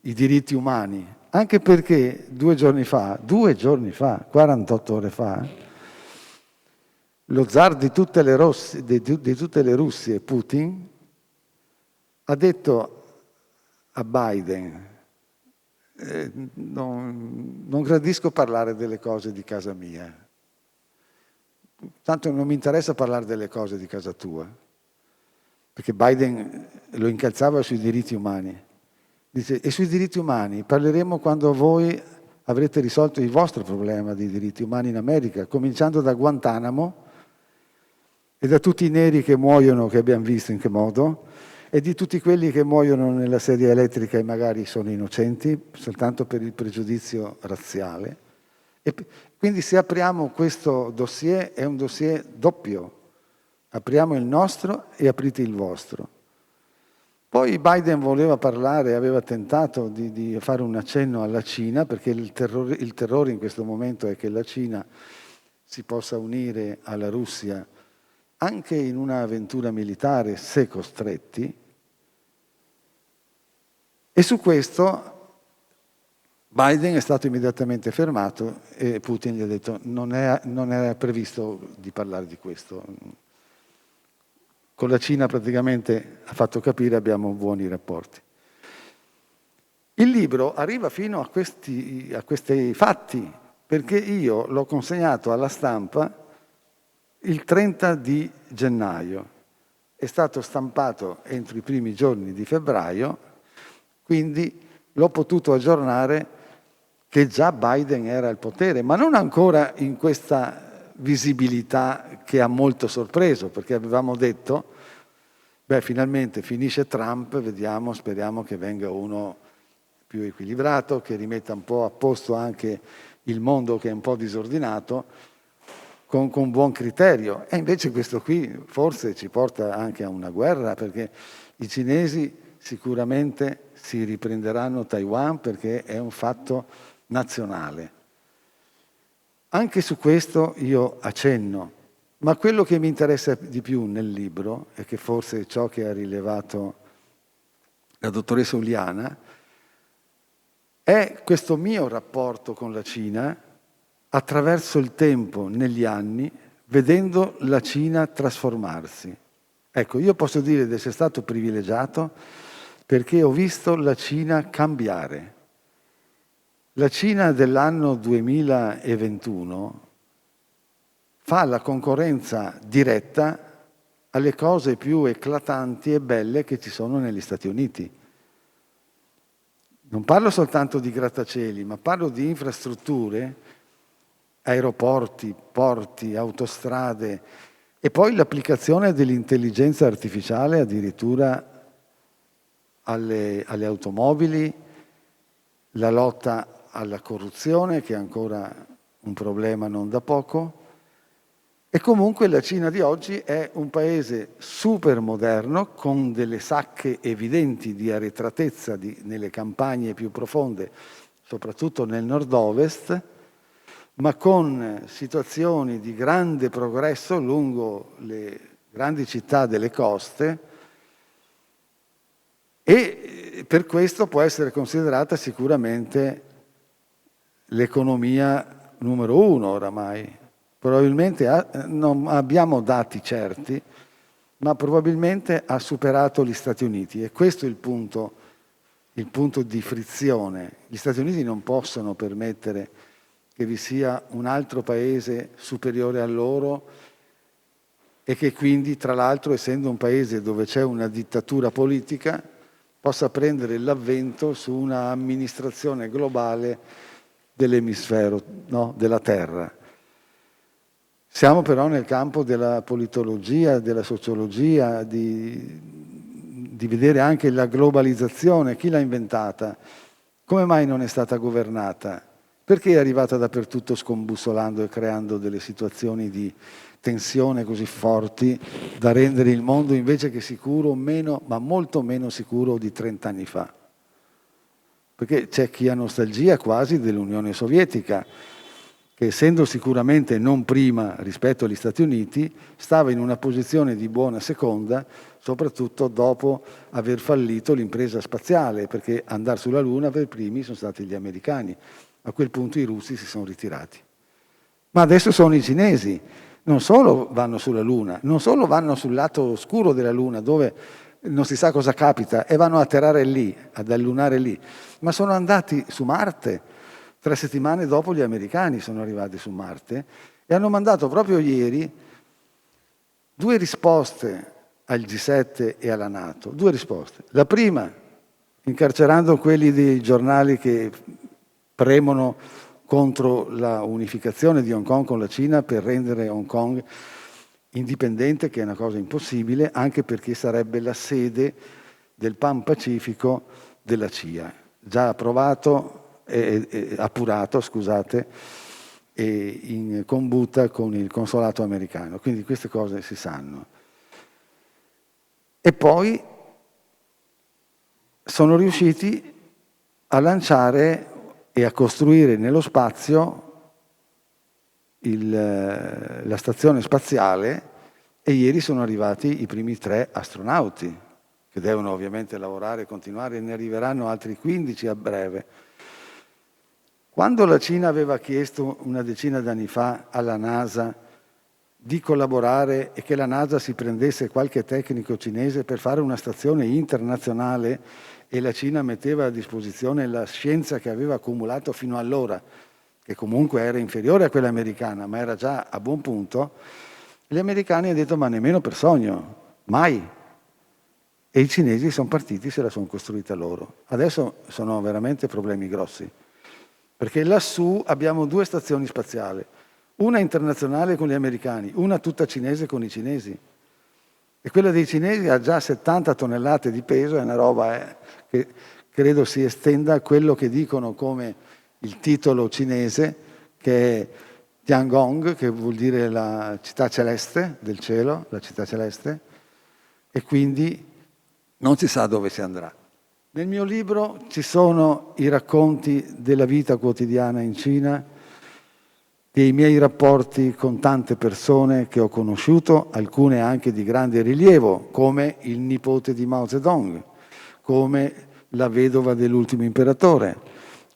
i diritti umani, anche perché 2 giorni fa, 48 ore fa, lo zar di tutte le Russie, Putin, ha detto a Biden: non gradisco parlare delle cose di casa mia, tanto non mi interessa parlare delle cose di casa tua, perché Biden lo incalzava sui diritti umani. Dice: e sui diritti umani parleremo quando voi avrete risolto il vostro problema di diritti umani in America, cominciando da Guantanamo e da tutti i neri che muoiono, che abbiamo visto in che modo, e di tutti quelli che muoiono nella sedia elettrica e magari sono innocenti soltanto per il pregiudizio razziale. E quindi se apriamo questo dossier è un dossier doppio: apriamo il nostro e aprite il vostro. Poi Biden voleva parlare, aveva tentato di fare un accenno alla Cina, perché il terrore in questo momento è che la Cina si possa unire alla Russia anche in un'avventura militare, se costretti. E su questo Biden è stato immediatamente fermato e Putin gli ha detto: non era previsto di parlare di questo. Con la Cina praticamente ha fatto capire: abbiamo buoni rapporti. Il libro arriva fino a questi fatti, perché io l'ho consegnato alla stampa il 30 di gennaio. È stato stampato entro i primi giorni di febbraio, quindi l'ho potuto aggiornare che già Biden era al potere, ma non ancora in questa visibilità che ha molto sorpreso, perché avevamo detto: finalmente finisce Trump, vediamo, speriamo che venga uno più equilibrato, che rimetta un po' a posto anche il mondo che è un po' disordinato, con buon criterio. E invece questo qui forse ci porta anche a una guerra, perché i cinesi sicuramente si riprenderanno Taiwan, perché è un fatto nazionale. Anche su questo io accenno, ma quello che mi interessa di più nel libro, e che forse è ciò che ha rilevato la dottoressa Uliana, è questo mio rapporto con la Cina attraverso il tempo, negli anni, vedendo la Cina trasformarsi. Ecco, io posso dire di essere stato privilegiato perché ho visto la Cina cambiare. La Cina dell'anno 2021 fa la concorrenza diretta alle cose più eclatanti e belle che ci sono negli Stati Uniti. Non parlo soltanto di grattacieli, ma parlo di infrastrutture, aeroporti, porti, autostrade, e poi l'applicazione dell'intelligenza artificiale addirittura alle automobili la lotta alla corruzione, che è ancora un problema non da poco, e comunque la Cina di oggi è un paese super moderno, con delle sacche evidenti di arretratezza nelle campagne più profonde, soprattutto nel nord-ovest, ma con situazioni di grande progresso lungo le grandi città delle coste, e per questo può essere considerata sicuramente l'economia numero uno oramai. Probabilmente non abbiamo dati certi, ma probabilmente ha superato gli Stati Uniti, e questo è il punto di frizione. Gli Stati Uniti non possono permettere che vi sia un altro paese superiore a loro e che quindi, tra l'altro, essendo un paese dove c'è una dittatura politica, possa prendere l'avvento su una amministrazione globale dell'emisfero, no? Della Terra. Siamo però nel campo della politologia, della sociologia, di vedere anche la globalizzazione. Chi l'ha inventata? Come mai non è stata governata? Perché è arrivata dappertutto scombussolando e creando delle situazioni di tensione così forti da rendere il mondo invece che sicuro meno, ma molto meno sicuro di 30 anni fa? Perché c'è chi ha nostalgia quasi dell'Unione Sovietica, che essendo sicuramente non prima rispetto agli Stati Uniti, stava in una posizione di buona seconda, soprattutto dopo aver fallito l'impresa spaziale, perché andare sulla Luna per primi sono stati gli americani. A quel punto i russi si sono ritirati. Ma adesso sono i cinesi. Non solo vanno sulla Luna, non solo vanno sul lato oscuro della Luna, dove non si sa cosa capita, e vanno a atterrare lì, ad allunare lì, ma sono andati su Marte. 3 settimane dopo gli americani sono arrivati su Marte e hanno mandato proprio ieri 2 risposte al G7 e alla NATO. 2 risposte. La prima, incarcerando quelli dei giornali che premono contro la unificazione di Hong Kong con la Cina per rendere Hong Kong indipendente, che è una cosa impossibile, anche perché sarebbe la sede del Pan Pacifico della CIA, già approvato, appurato, scusate, e in combutta con il consolato americano. Quindi queste cose si sanno. E poi sono riusciti a lanciare e a costruire nello spazio la stazione spaziale, e ieri sono arrivati i primi 3 astronauti, che devono ovviamente lavorare e continuare, e ne arriveranno altri 15 a breve. Quando la Cina aveva chiesto una decina d'anni fa alla NASA di collaborare e che la NASA si prendesse qualche tecnico cinese per fare una stazione internazionale, e la Cina metteva a disposizione la scienza che aveva accumulato fino allora, che comunque era inferiore a quella americana, ma era già a buon punto, gli americani hanno detto: ma nemmeno per sogno, mai. E i cinesi sono partiti, se la sono costruita loro. Adesso sono veramente problemi grossi, perché lassù abbiamo 2 stazioni spaziali, una internazionale con gli americani, una tutta cinese con i cinesi. E quella dei cinesi ha già 70 tonnellate di peso, è una roba che credo si estenda a quello che dicono come il titolo cinese, che è Tiangong, che vuol dire la città celeste del cielo, la città celeste, e quindi non si sa dove si andrà. Nel mio libro ci sono i racconti della vita quotidiana in Cina, dei miei rapporti con tante persone che ho conosciuto, alcune anche di grande rilievo, come il nipote di Mao Zedong, come la vedova dell'ultimo imperatore,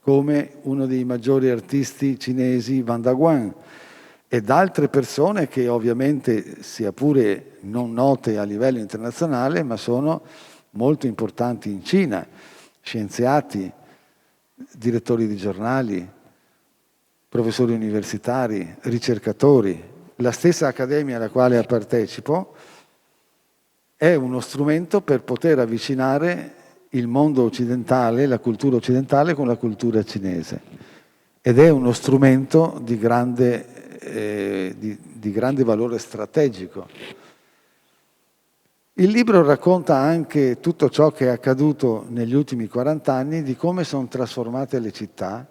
come uno dei maggiori artisti cinesi, Van Daguan, ed altre persone che ovviamente, sia pure non note a livello internazionale, ma sono molto importanti in Cina, scienziati, direttori di giornali, professori universitari, ricercatori. La stessa accademia alla quale partecipo è uno strumento per poter avvicinare il mondo occidentale, la cultura occidentale con la cultura cinese, ed è uno strumento di grande valore strategico. Il libro racconta anche tutto ciò che è accaduto negli ultimi 40 anni, di come sono trasformate le città,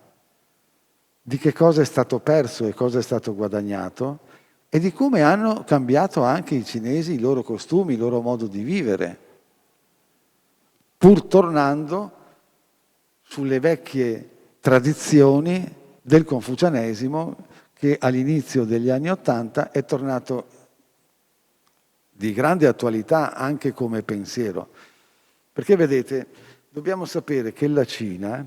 di che cosa è stato perso e cosa è stato guadagnato e di come hanno cambiato anche i cinesi i loro costumi, il loro modo di vivere, pur tornando sulle vecchie tradizioni del confucianesimo che all'inizio degli anni '80 è tornato di grande attualità anche come pensiero. Perché vedete, dobbiamo sapere che la Cina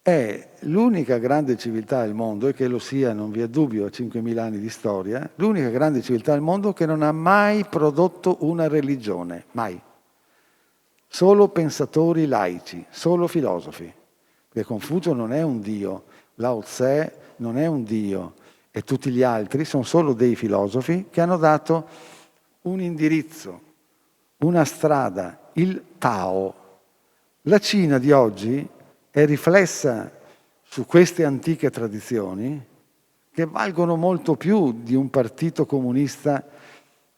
è l'unica grande civiltà al mondo, e che lo sia, non vi è dubbio, a 5.000 anni di storia, l'unica grande civiltà al mondo che non ha mai prodotto una religione, mai. Solo pensatori laici, solo filosofi. Perché Confucio non è un dio, Lao Tse non è un dio, e tutti gli altri sono solo dei filosofi che hanno dato un indirizzo, una strada, il Tao. La Cina di oggi è riflessa su queste antiche tradizioni che valgono molto più di un partito comunista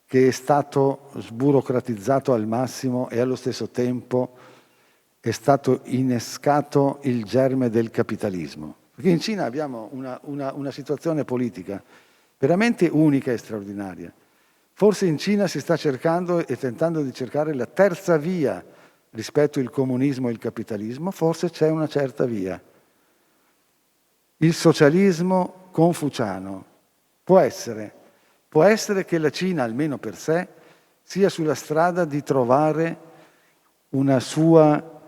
che è stato sburocratizzato al massimo e allo stesso tempo è stato innescato il germe del capitalismo. Perché in Cina abbiamo una situazione politica veramente unica e straordinaria. Forse in Cina si sta cercando e tentando di cercare la terza via rispetto al comunismo e il capitalismo, forse c'è una certa via. Il socialismo confuciano può essere che la Cina, almeno per sé, sia sulla strada di trovare una sua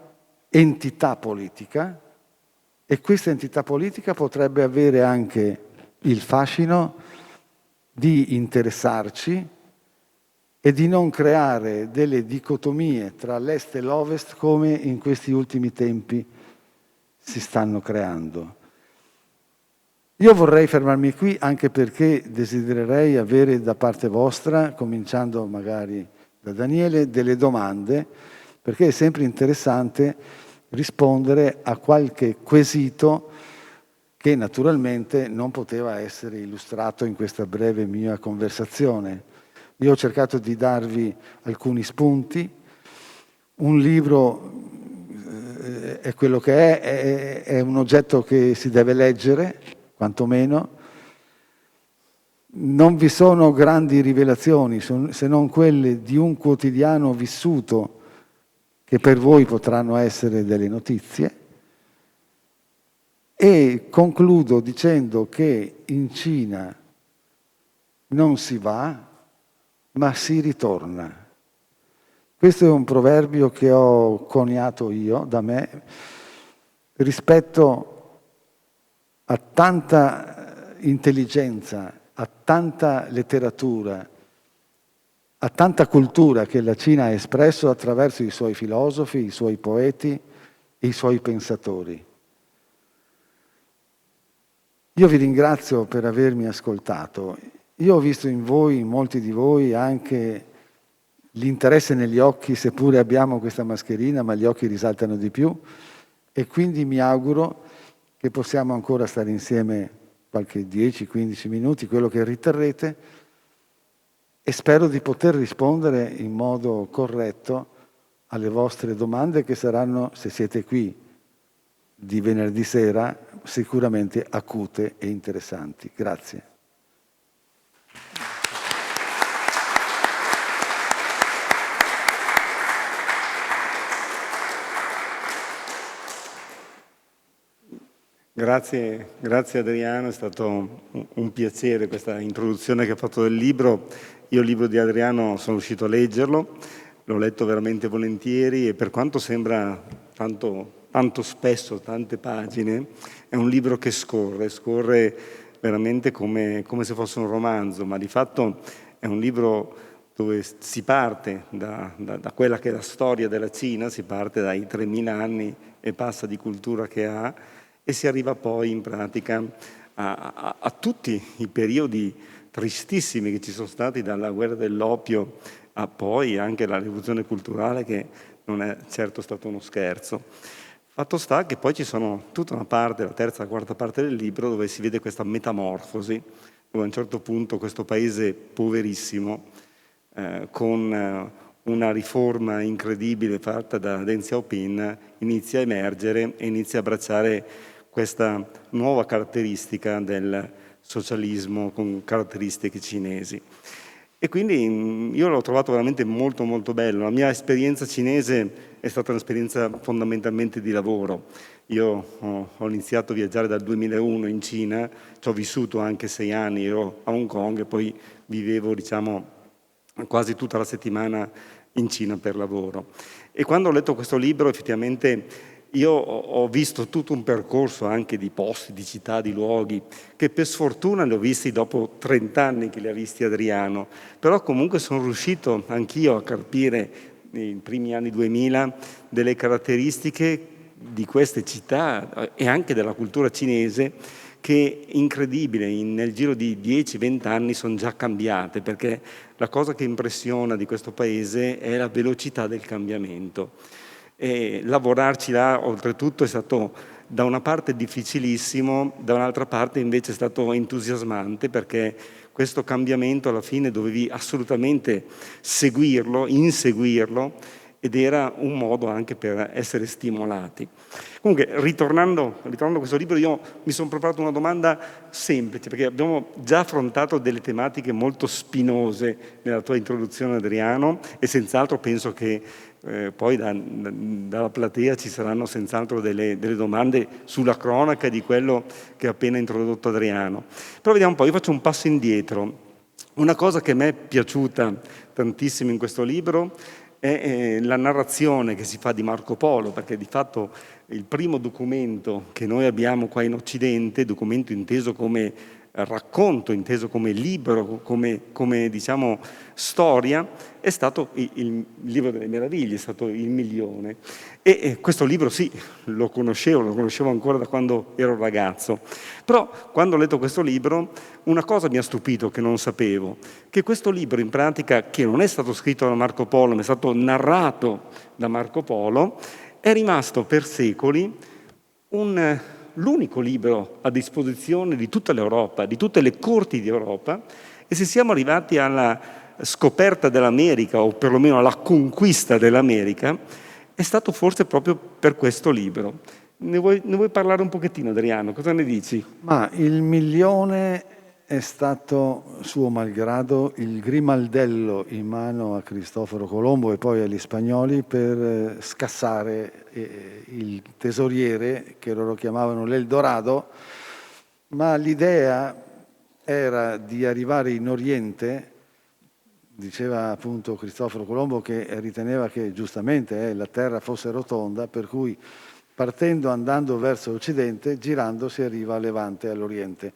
entità politica, e questa entità politica potrebbe avere anche il fascino di interessarci e di non creare delle dicotomie tra l'Est e l'Ovest come in questi ultimi tempi si stanno creando. Io vorrei fermarmi qui anche perché desidererei avere da parte vostra, cominciando magari da Daniele, delle domande, perché è sempre interessante rispondere a qualche quesito che naturalmente non poteva essere illustrato in questa breve mia conversazione. Io ho cercato di darvi alcuni spunti. Un libro è quello che è un oggetto che si deve leggere, quantomeno. Non vi sono grandi rivelazioni, se non quelle di un quotidiano vissuto che per voi potranno essere delle notizie. E concludo dicendo che in Cina non si va, ma si ritorna. Questo è un proverbio che ho coniato io da me rispetto a tanta intelligenza, a tanta letteratura, a tanta cultura che la Cina ha espresso attraverso i suoi filosofi, i suoi poeti e i suoi pensatori. Io vi ringrazio per avermi ascoltato. Io ho visto in voi, in molti di voi, anche l'interesse negli occhi, seppure abbiamo questa mascherina, ma gli occhi risaltano di più, e quindi mi auguro che possiamo ancora stare insieme qualche 10-15 minuti, quello che riterrete, e spero di poter rispondere in modo corretto alle vostre domande che saranno, se siete qui di venerdì sera, sicuramente acute e interessanti. Grazie. Grazie Adriano, è stato un piacere questa introduzione che ha fatto del libro. Io il libro di Adriano sono riuscito a leggerlo, l'ho letto veramente volentieri e per quanto sembra tanto spesso, tante pagine, è un libro che scorre veramente come se fosse un romanzo, ma di fatto è un libro dove si parte da quella che è la storia della Cina, si parte dai 3.000 anni e passa di cultura che ha, e si arriva poi in pratica a tutti i periodi tristissimi che ci sono stati, dalla guerra dell'oppio a poi anche la rivoluzione culturale, che non è certo stato uno scherzo. Fatto sta che poi ci sono tutta una parte, la terza e la quarta parte del libro, dove si vede questa metamorfosi, dove a un certo punto questo paese poverissimo con una riforma incredibile fatta da Deng Xiaoping, inizia a emergere e inizia a abbracciare questa nuova caratteristica del socialismo con caratteristiche cinesi. E quindi io l'ho trovato veramente molto molto bello. La mia esperienza cinese è stata un'esperienza fondamentalmente di lavoro. Io ho iniziato a viaggiare dal 2001 in Cina, ci ho vissuto anche 6 anni, ero a Hong Kong e poi vivevo, diciamo, quasi tutta la settimana in Cina per lavoro. E quando ho letto questo libro, effettivamente io ho visto tutto un percorso anche di posti, di città, di luoghi, che per sfortuna li ho visti dopo 30 anni che li ha visti Adriano, però comunque sono riuscito anch'io a carpire nei primi anni 2000 delle caratteristiche di queste città e anche della cultura cinese che incredibile, nel giro di 10-20 anni sono già cambiate, perché la cosa che impressiona di questo paese è la velocità del cambiamento. E lavorarci là, oltretutto, è stato da una parte difficilissimo, da un'altra parte invece è stato entusiasmante, perché questo cambiamento alla fine dovevi assolutamente seguirlo, inseguirlo, ed era un modo anche per essere stimolati. Comunque, ritornando a questo libro, io mi sono preparato una domanda semplice, perché abbiamo già affrontato delle tematiche molto spinose nella tua introduzione, Adriano, e senz'altro penso che poi dalla platea ci saranno senz'altro delle domande sulla cronaca di quello che ha appena introdotto Adriano. Però vediamo un po', io faccio un passo indietro. Una cosa che a me è piaciuta tantissimo in questo libro è la narrazione che si fa di Marco Polo, perché di fatto il primo documento che noi abbiamo qua in Occidente, documento inteso come racconto, inteso come libro, come diciamo storia, è stato il Libro delle Meraviglie, è stato Il Milione. E questo libro sì, lo conoscevo ancora da quando ero ragazzo. Però quando ho letto questo libro, una cosa mi ha stupito che non sapevo, che questo libro in pratica, che non è stato scritto da Marco Polo, ma è stato narrato da Marco Polo, è rimasto per secoli l'unico libro a disposizione di tutta l'Europa, di tutte le corti d'Europa, e se siamo arrivati alla scoperta dell'America, o perlomeno alla conquista dell'America, è stato forse proprio per questo libro. Ne vuoi parlare un pochettino, Adriano? Cosa ne dici? Ma Il Milione è stato, suo malgrado, il grimaldello in mano a Cristoforo Colombo e poi agli spagnoli per scassare il tesoriere, che loro chiamavano l'Eldorado, ma l'idea era di arrivare in Oriente. Diceva appunto Cristoforo Colombo che riteneva che giustamente la Terra fosse rotonda, per cui partendo, andando verso Occidente, girando si arriva a Levante, all'Oriente.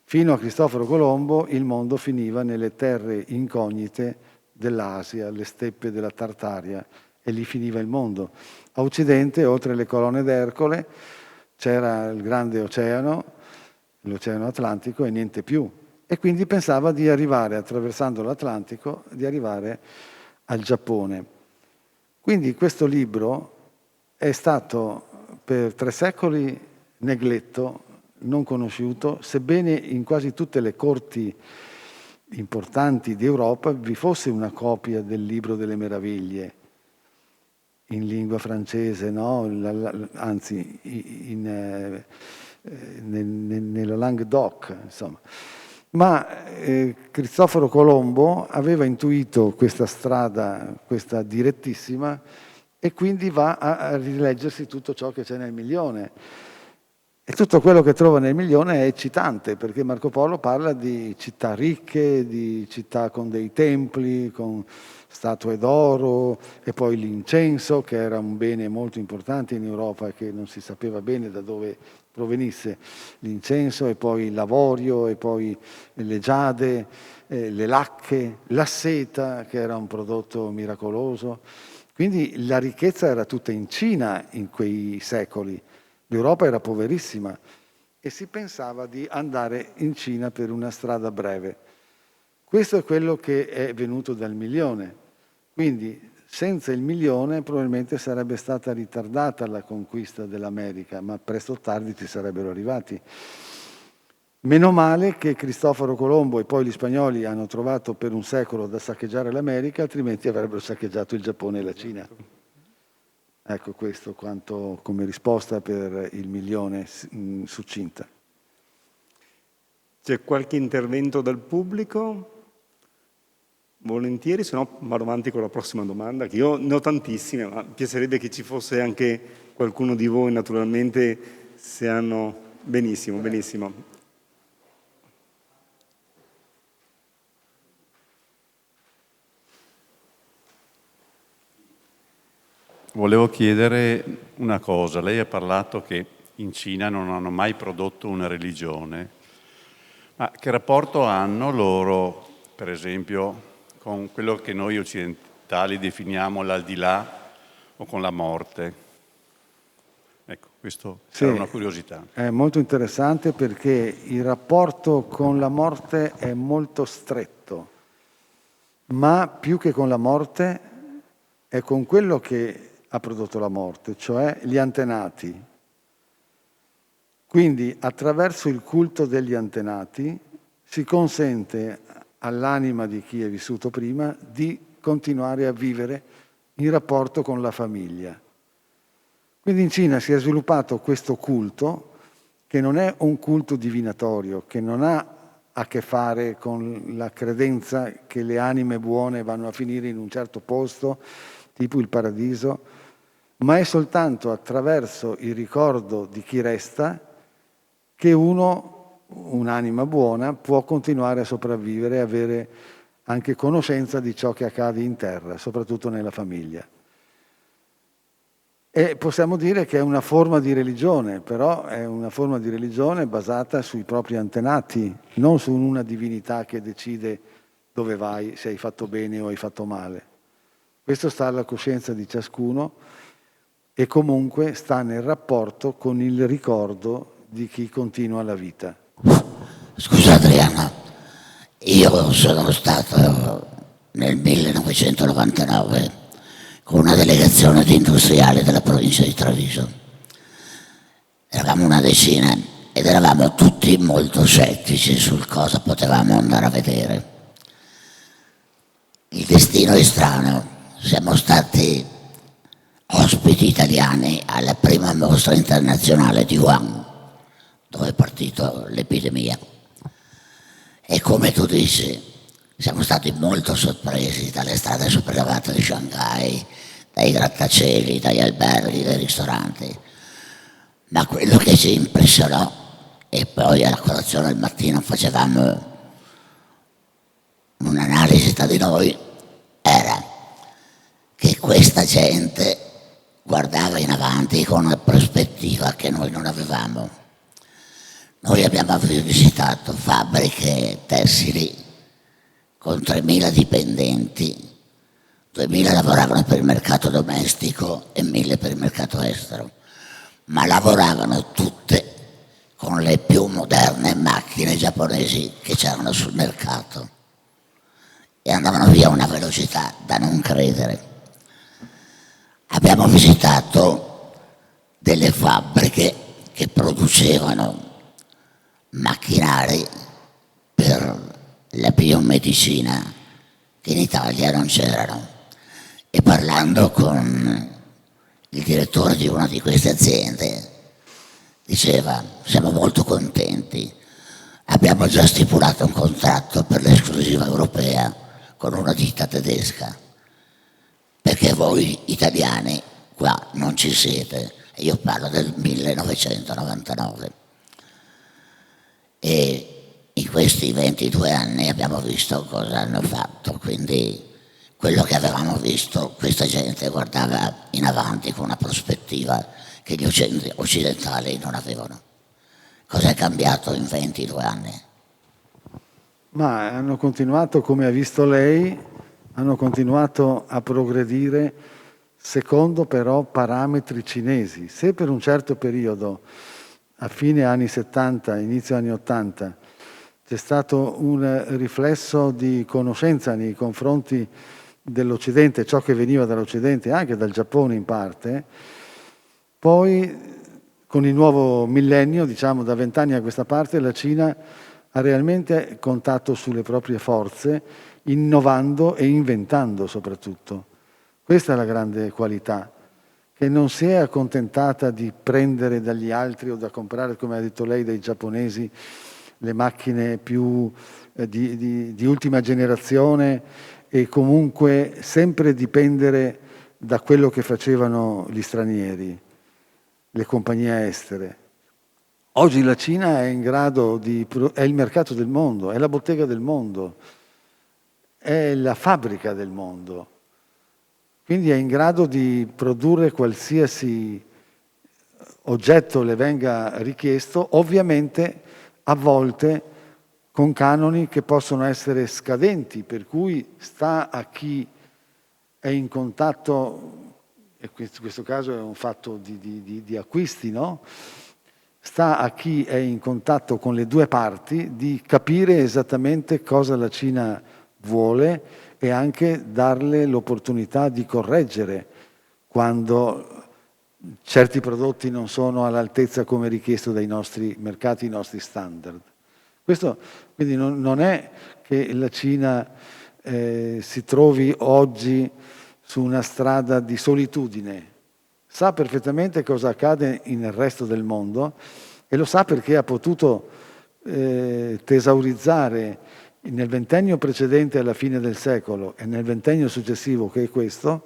Fino a Cristoforo Colombo il mondo finiva nelle terre incognite dell'Asia, le steppe della Tartaria, e lì finiva il mondo. A Occidente, oltre le colonne d'Ercole, c'era il grande oceano, l'Oceano Atlantico, e niente più. E quindi pensava di arrivare, attraversando l'Atlantico, di arrivare al Giappone. Quindi questo libro è stato per 3 secoli negletto, non conosciuto, sebbene in quasi tutte le corti importanti d'Europa vi fosse una copia del Libro delle Meraviglie in lingua francese, no? Anzi, nella Languedoc, insomma. Ma Cristoforo Colombo aveva intuito questa strada, questa direttissima, e quindi va a rileggersi tutto ciò che c'è nel Milione. E tutto quello che trova nel Milione è eccitante, perché Marco Polo parla di città ricche, di città con dei templi, con statue d'oro, e poi l'incenso, che era un bene molto importante in Europa e che non si sapeva bene da dove provenisse l'incenso, e poi l'avorio, e poi le giade, le lacche, la seta, che era un prodotto miracoloso. Quindi la ricchezza era tutta in Cina in quei secoli. L'Europa era poverissima e si pensava di andare in Cina per una strada breve. Questo è quello che è venuto dal Milione. Quindi senza il Milione probabilmente sarebbe stata ritardata la conquista dell'America, ma presto o tardi ci sarebbero arrivati. Meno male che Cristoforo Colombo e poi gli spagnoli hanno trovato per un secolo da saccheggiare l'America, altrimenti avrebbero saccheggiato il Giappone e la Cina. Ecco questo quanto come risposta per il milione succinta. C'è qualche intervento dal pubblico? Volentieri, se no vado avanti con la prossima domanda, che io ne ho tantissime, ma piacerebbe che ci fosse anche qualcuno di voi, naturalmente, se hanno... Benissimo, benissimo. Volevo chiedere una cosa. Lei ha parlato che in Cina non hanno mai prodotto una religione, ma che rapporto hanno loro, per esempio, con quello che noi occidentali definiamo l'aldilà o con la morte? Ecco, questo era una curiosità. È molto interessante perché il rapporto con la morte è molto stretto, ma più che con la morte è con quello che ha prodotto la morte, cioè gli antenati. Quindi attraverso il culto degli antenati si consente all'anima di chi è vissuto prima di continuare a vivere in rapporto con la famiglia. Quindi in Cina si è sviluppato questo culto che non è un culto divinatorio, che non ha a che fare con la credenza che le anime buone vanno a finire in un certo posto, tipo il paradiso, ma è soltanto attraverso il ricordo di chi resta che un'anima buona, può continuare a sopravvivere e avere anche conoscenza di ciò che accade in terra, soprattutto nella famiglia. E possiamo dire che è una forma di religione, però è una forma di religione basata sui propri antenati, non su una divinità che decide dove vai, se hai fatto bene o hai fatto male. Questo sta alla coscienza di ciascuno e comunque sta nel rapporto con il ricordo di chi continua la vita. Scusa Adriano, io sono stato nel 1999 con una delegazione di industriali della provincia di Treviso. Eravamo una decina ed eravamo tutti molto scettici sul cosa potevamo andare a vedere. Il destino è strano, siamo stati ospiti italiani alla prima mostra internazionale di Wuhan, dove è partita l'epidemia. E come tu dici, siamo stati molto sorpresi dalle strade sopraelevate di Shanghai, dai grattacieli, dagli alberghi, dai ristoranti. Ma quello che ci impressionò, e poi alla colazione al mattino facevamo un'analisi tra di noi, era che questa gente guardava in avanti con una prospettiva che noi non avevamo. Noi abbiamo visitato fabbriche tessili con 3.000 dipendenti, 2.000 lavoravano per il mercato domestico e 1.000 per il mercato estero, ma lavoravano tutte con le più moderne macchine giapponesi che c'erano sul mercato e andavano via a una velocità da non credere. Abbiamo visitato delle fabbriche che producevano macchinari per la biomedicina che in Italia non c'erano, e parlando con il direttore di una di queste aziende diceva: siamo molto contenti, abbiamo già stipulato un contratto per l'esclusiva europea con una ditta tedesca, perché voi italiani qua non ci siete. E io parlo del 1999. E in questi 22 anni abbiamo visto cosa hanno fatto, quindi quello che avevamo visto, questa gente guardava in avanti con una prospettiva che gli occidentali non avevano. Cosa è cambiato in 22 anni? Ma hanno continuato, come ha visto lei, hanno continuato a progredire secondo però parametri cinesi. Se per un certo periodo, a fine anni 70, inizio anni 80, c'è stato un riflesso di conoscenza nei confronti dell'Occidente, ciò che veniva dall'Occidente, anche dal Giappone in parte, poi Con il nuovo millennio, diciamo da 20 anni a questa parte, la Cina ha realmente contato sulle proprie forze, innovando e inventando soprattutto. Questa è la grande qualità, che non si è accontentata di prendere dagli altri o da comprare, come ha detto lei, dai giapponesi, le macchine più di ultima generazione e comunque sempre dipendere da quello che facevano gli stranieri, le compagnie estere. Oggi la Cina è in grado è il mercato del mondo, è la bottega del mondo, è la fabbrica del mondo. Quindi è in grado di produrre qualsiasi oggetto le venga richiesto, ovviamente a volte con canoni che possono essere scadenti, per cui sta a chi è in contatto, e in questo caso è un fatto di acquisti, no? Sta a chi è in contatto con le due parti di capire esattamente cosa la Cina vuole e anche darle l'opportunità di correggere quando certi prodotti non sono all'altezza come richiesto dai nostri mercati, i nostri standard. Questo quindi non è che la Cina si trovi oggi su una strada di solitudine, sa perfettamente cosa accade nel resto del mondo e lo sa perché ha potuto tesaurizzare nel ventennio precedente alla fine del secolo e nel ventennio successivo, che è questo,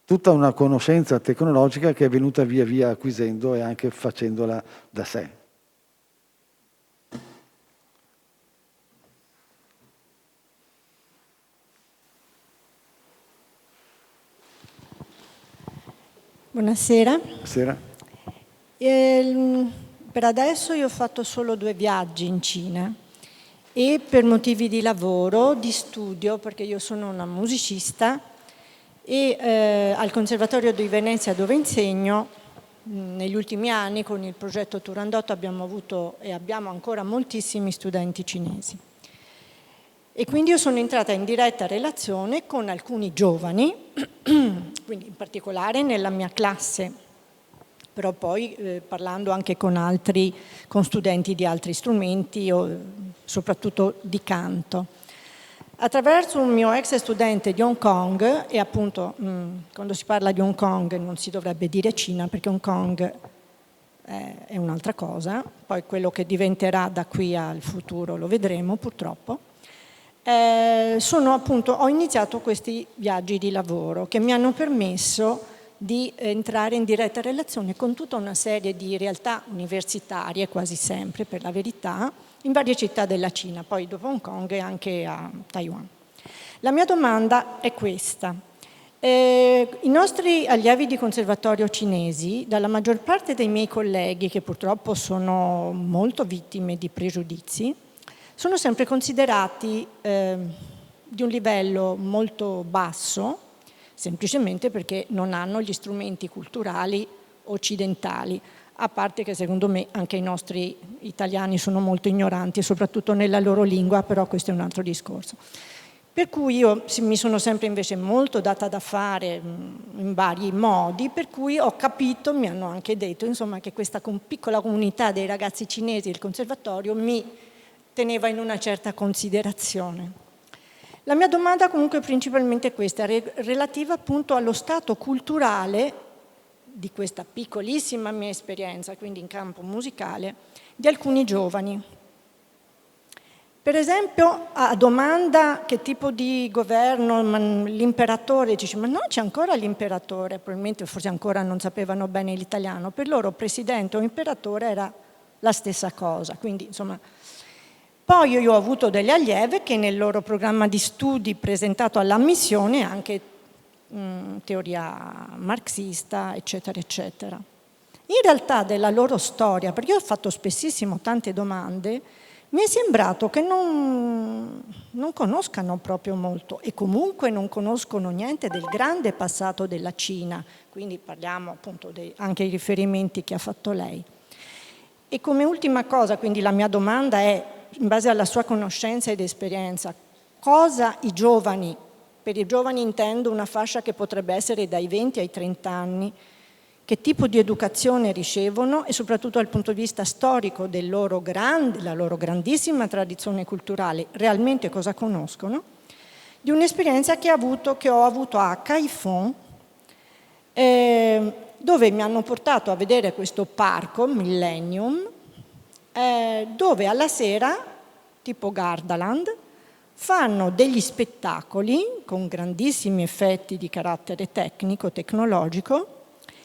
tutta una conoscenza tecnologica che è venuta via via acquisendo e anche facendola da sé. Buonasera. Buonasera. Per adesso io ho fatto solo 2 viaggi in Cina e per motivi di lavoro, di studio, perché io sono una musicista e al Conservatorio di Venezia dove insegno, negli ultimi anni con il progetto Turandot abbiamo avuto e abbiamo ancora moltissimi studenti cinesi. E quindi io sono entrata in diretta relazione con alcuni giovani, quindi in particolare nella mia classe, però poi parlando anche con studenti di altri strumenti, soprattutto di canto. Attraverso un mio ex studente di Hong Kong, e appunto quando si parla di Hong Kong non si dovrebbe dire Cina, perché Hong Kong è un'altra cosa, poi quello che diventerà da qui al futuro lo vedremo purtroppo. Ho iniziato questi viaggi di lavoro che mi hanno permesso di entrare in diretta relazione con tutta una serie di realtà universitarie, quasi sempre per la verità, in varie città della Cina, poi dopo Hong Kong e anche a Taiwan. La mia domanda è questa. I nostri allievi di conservatorio cinesi, dalla maggior parte dei miei colleghi, che purtroppo sono molto vittime di pregiudizi, sono sempre considerati di un livello molto basso, semplicemente perché non hanno gli strumenti culturali occidentali, a parte che secondo me anche i nostri italiani sono molto ignoranti, soprattutto nella loro lingua, però questo è un altro discorso. Per cui io mi sono sempre invece molto data da fare in vari modi, per cui ho capito, mi hanno anche detto, insomma, che questa piccola comunità dei ragazzi cinesi del conservatorio mi teneva in una certa considerazione. La mia domanda comunque è principalmente questa, relativa appunto allo stato culturale di questa piccolissima mia esperienza, quindi in campo musicale, di alcuni giovani. Per esempio, a domanda che tipo di governo, l'imperatore, dice, ma no, c'è ancora l'imperatore, probabilmente forse ancora non sapevano bene l'italiano, per loro presidente o imperatore era la stessa cosa, quindi insomma. Poi io ho avuto delle allieve che nel loro programma di studi presentato all'ammissione anche teoria marxista, eccetera, eccetera. In realtà della loro storia, perché io ho fatto spessissimo tante domande, mi è sembrato che non conoscano proprio molto e comunque non conoscono niente del grande passato della Cina, quindi parliamo appunto anche dei riferimenti che ha fatto lei. E come ultima cosa, quindi la mia domanda è, in base alla sua conoscenza ed esperienza, cosa i giovani, per i giovani intendo una fascia che potrebbe essere dai 20 ai 30 anni, che tipo di educazione ricevono e soprattutto dal punto di vista storico della loro grandissima tradizione culturale, realmente cosa conoscono, di un'esperienza che ho avuto a Caiphon, dove mi hanno portato a vedere questo parco, Millennium, dove alla sera, tipo Gardaland, fanno degli spettacoli con grandissimi effetti di carattere tecnico, tecnologico,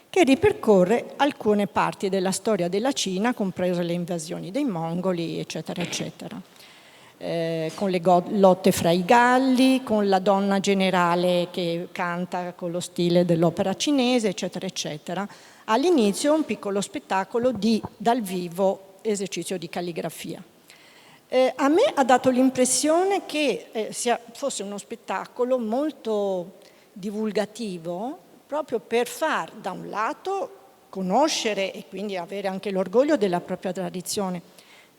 che ripercorre alcune parti della storia della Cina, comprese le invasioni dei mongoli, eccetera, eccetera. Con le lotte fra i galli, con la donna generale che canta con lo stile dell'opera cinese, eccetera, eccetera. All'inizio un piccolo spettacolo dal vivo esercizio di calligrafia. A me ha dato l'impressione che fosse uno spettacolo molto divulgativo, proprio per far, da un lato, conoscere e quindi avere anche l'orgoglio della propria tradizione,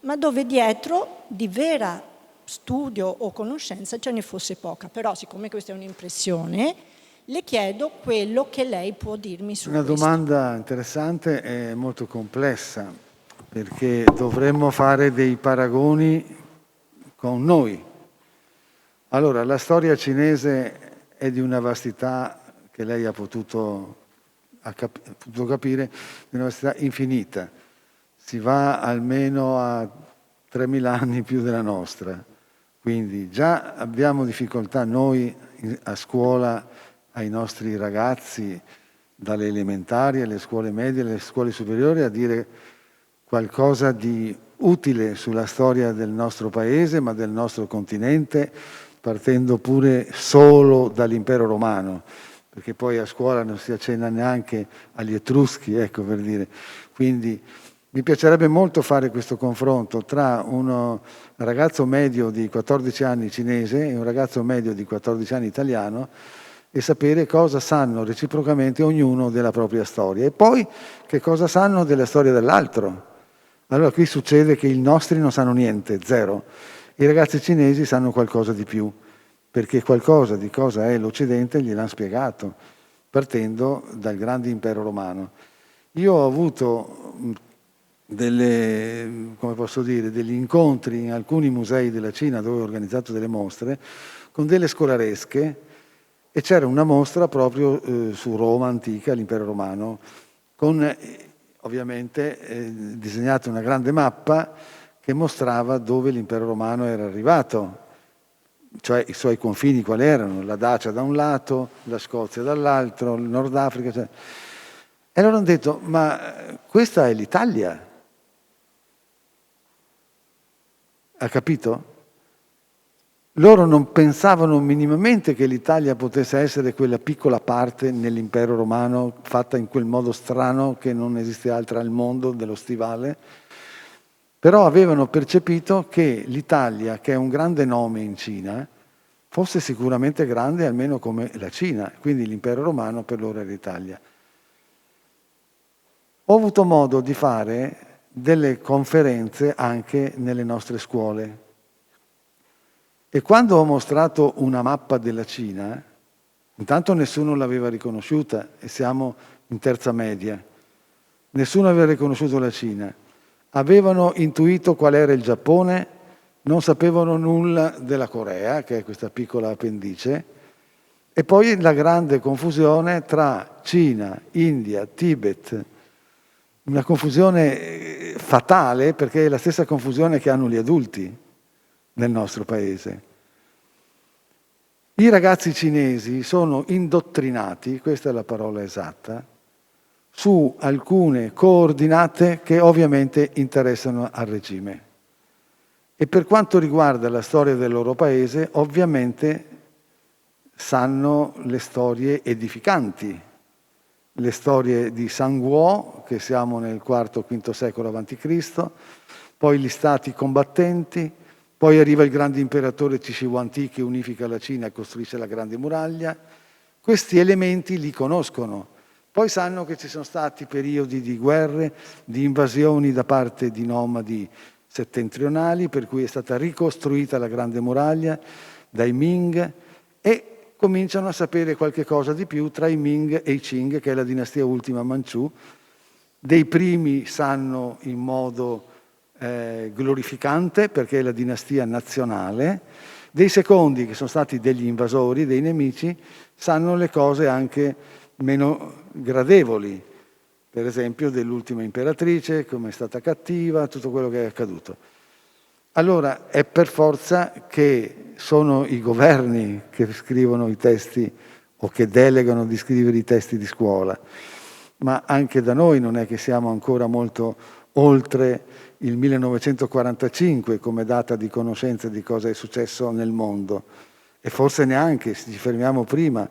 ma dove dietro di vera studio o conoscenza ce ne fosse poca. Però, siccome questa è un'impressione, le chiedo quello che lei può dirmi su questo. Una domanda interessante e molto complessa, perché dovremmo fare dei paragoni con noi. Allora, la storia cinese è di una vastità che lei ha potuto capire, di una vastità infinita. Si va almeno a 3.000 anni più della nostra. Quindi già abbiamo difficoltà noi a scuola, ai nostri ragazzi, dalle elementari alle scuole medie, alle scuole superiori, a dire qualcosa di utile sulla storia del nostro paese, ma del nostro continente, partendo pure solo dall'impero romano, perché poi a scuola non si accenna neanche agli Etruschi, ecco, per dire. Quindi mi piacerebbe molto fare questo confronto tra un ragazzo medio di 14 anni cinese e un ragazzo medio di 14 anni italiano e sapere cosa sanno reciprocamente ognuno della propria storia e poi che cosa sanno della storia dell'altro. Allora qui succede che i nostri non sanno niente, zero. I ragazzi cinesi sanno qualcosa di più, perché qualcosa di cosa è l'Occidente gliel'hanno spiegato, partendo dal grande impero romano. Io ho avuto degli incontri in alcuni musei della Cina dove ho organizzato delle mostre con delle scolaresche e c'era una mostra proprio su Roma antica, l'impero romano, con ovviamente disegnata una grande mappa che mostrava dove l'impero romano era arrivato, cioè i suoi confini quali erano, la Dacia da un lato, la Scozia dall'altro, il Nord Africa. Cioè. E allora hanno detto, ma questa è l'Italia. Ha capito? Loro non pensavano minimamente che l'Italia potesse essere quella piccola parte nell'impero romano fatta in quel modo strano che non esiste altra al mondo dello stivale, però avevano percepito che l'Italia, che è un grande nome in Cina, fosse sicuramente grande almeno come la Cina, quindi l'impero romano per loro era l'Italia. Ho avuto modo di fare delle conferenze anche nelle nostre scuole. E quando ho mostrato una mappa della Cina, intanto nessuno l'aveva riconosciuta e siamo in terza media. Nessuno aveva riconosciuto la Cina. Avevano intuito qual era il Giappone, non sapevano nulla della Corea, che è questa piccola appendice, e poi la grande confusione tra Cina, India, Tibet, una confusione fatale perché è la stessa confusione che hanno gli adulti nel nostro paese. I ragazzi cinesi sono indottrinati, questa è la parola esatta, su alcune coordinate che ovviamente interessano al regime. E per quanto riguarda la storia del loro paese, ovviamente sanno le storie edificanti, le storie di Sanguo, che siamo nel IV-V secolo a.C., poi gli stati combattenti, poi arriva il grande imperatore Cixi Huangdi che unifica la Cina e costruisce la grande muraglia. Questi elementi li conoscono. Poi sanno che ci sono stati periodi di guerre, di invasioni da parte di nomadi settentrionali, per cui è stata ricostruita la grande muraglia dai Ming, e cominciano a sapere qualche cosa di più tra i Ming e i Qing, che è la dinastia ultima Manciù. Dei primi sanno in modo glorificante, perché è la dinastia nazionale. Dei secondi, che sono stati degli invasori, dei nemici, sanno le cose anche meno gradevoli, per esempio dell'ultima imperatrice, come è stata cattiva, tutto quello che è accaduto. Allora è per forza che sono i governi che scrivono i testi o che delegano di scrivere i testi di scuola, ma anche da noi non è che siamo ancora molto oltre il 1945 come data di conoscenza di cosa è successo nel mondo, e forse neanche, se ci fermiamo prima,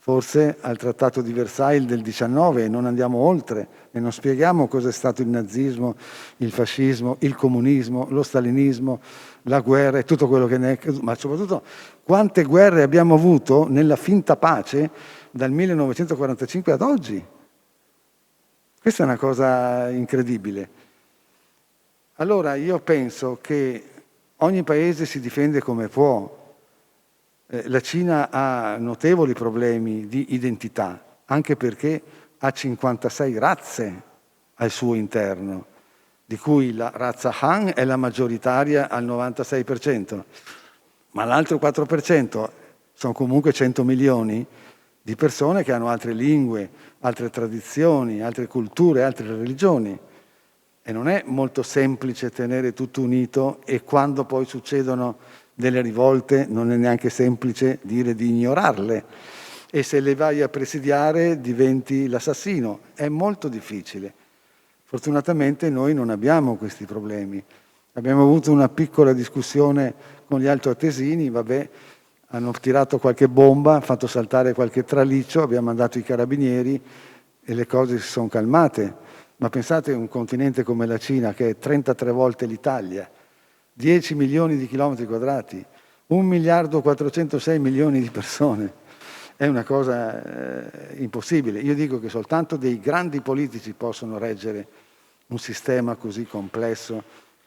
forse al Trattato di Versailles del 19 e non andiamo oltre e non spieghiamo cosa è stato il nazismo, il fascismo, il comunismo, lo stalinismo, la guerra e tutto quello che ne è, ma soprattutto quante guerre abbiamo avuto nella finta pace dal 1945 ad oggi. Questa è una cosa incredibile. Allora io penso che ogni paese si difende come può. La Cina ha notevoli problemi di identità, anche perché ha 56 razze al suo interno, di cui la razza Han è la maggioritaria al 96%, ma l'altro 4% sono comunque 100 milioni di persone che hanno altre lingue, altre tradizioni, altre culture, altre religioni. E non è molto semplice tenere tutto unito, e quando poi succedono delle rivolte non è neanche semplice dire di ignorarle, e se le vai a presidiare diventi l'assassino. È molto difficile. Fortunatamente noi non abbiamo questi problemi. Abbiamo avuto una piccola discussione con gli altoatesini, vabbè, hanno tirato qualche bomba, fatto saltare qualche traliccio, abbiamo mandato i carabinieri e le cose si sono calmate. Ma pensate a un continente come la Cina, che è 33 volte l'Italia, 10 milioni di chilometri quadrati, 1.406.000.000 di persone. È una cosa impossibile. Io dico che soltanto dei grandi politici possono reggere un sistema così complesso,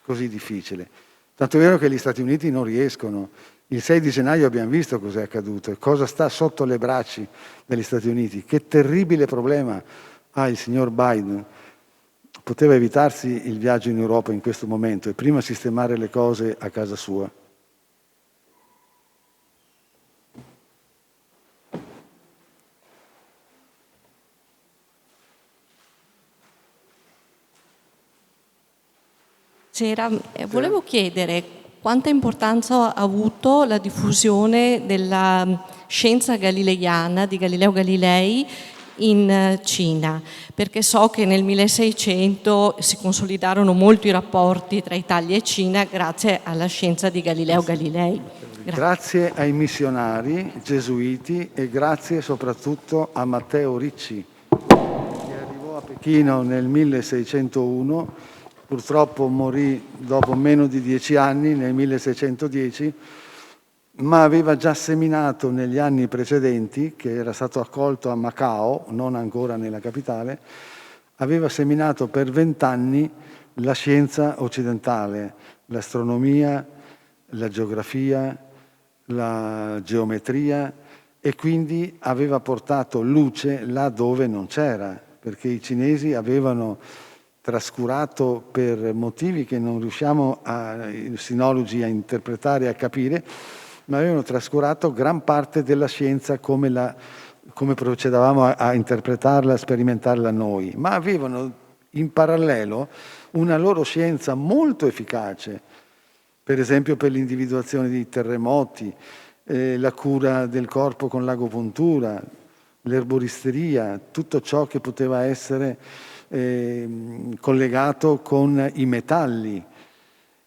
così difficile. Tanto è vero che gli Stati Uniti non riescono. Il 6 di gennaio abbiamo visto cosa è accaduto e cosa sta sotto le braccia degli Stati Uniti. Che terribile problema ha il signor Biden. Poteva evitarsi il viaggio in Europa in questo momento e prima sistemare le cose a casa sua. Volevo chiedere quanta importanza ha avuto la diffusione della scienza galileiana di Galileo Galilei in Cina, perché so che nel 1600 si consolidarono molto i rapporti tra Italia e Cina grazie alla scienza di Galileo Galilei. Grazie ai missionari gesuiti e grazie soprattutto a Matteo Ricci, che arrivò a Pechino nel 1601, purtroppo morì dopo meno di 10 anni, nel 1610, ma aveva già seminato negli anni precedenti, che era stato accolto a Macao, non ancora nella capitale, aveva seminato per 20 anni la scienza occidentale, l'astronomia, la geografia, la geometria, e quindi aveva portato luce là dove non c'era, perché i cinesi avevano trascurato, per motivi che non riusciamo i sinologi a interpretare e a capire, ma avevano trascurato gran parte della scienza come procedevamo a interpretarla, a sperimentarla noi, ma avevano in parallelo una loro scienza molto efficace, per esempio per l'individuazione di terremoti, la cura del corpo con l'agopuntura, l'erboristeria, tutto ciò che poteva essere collegato con i metalli.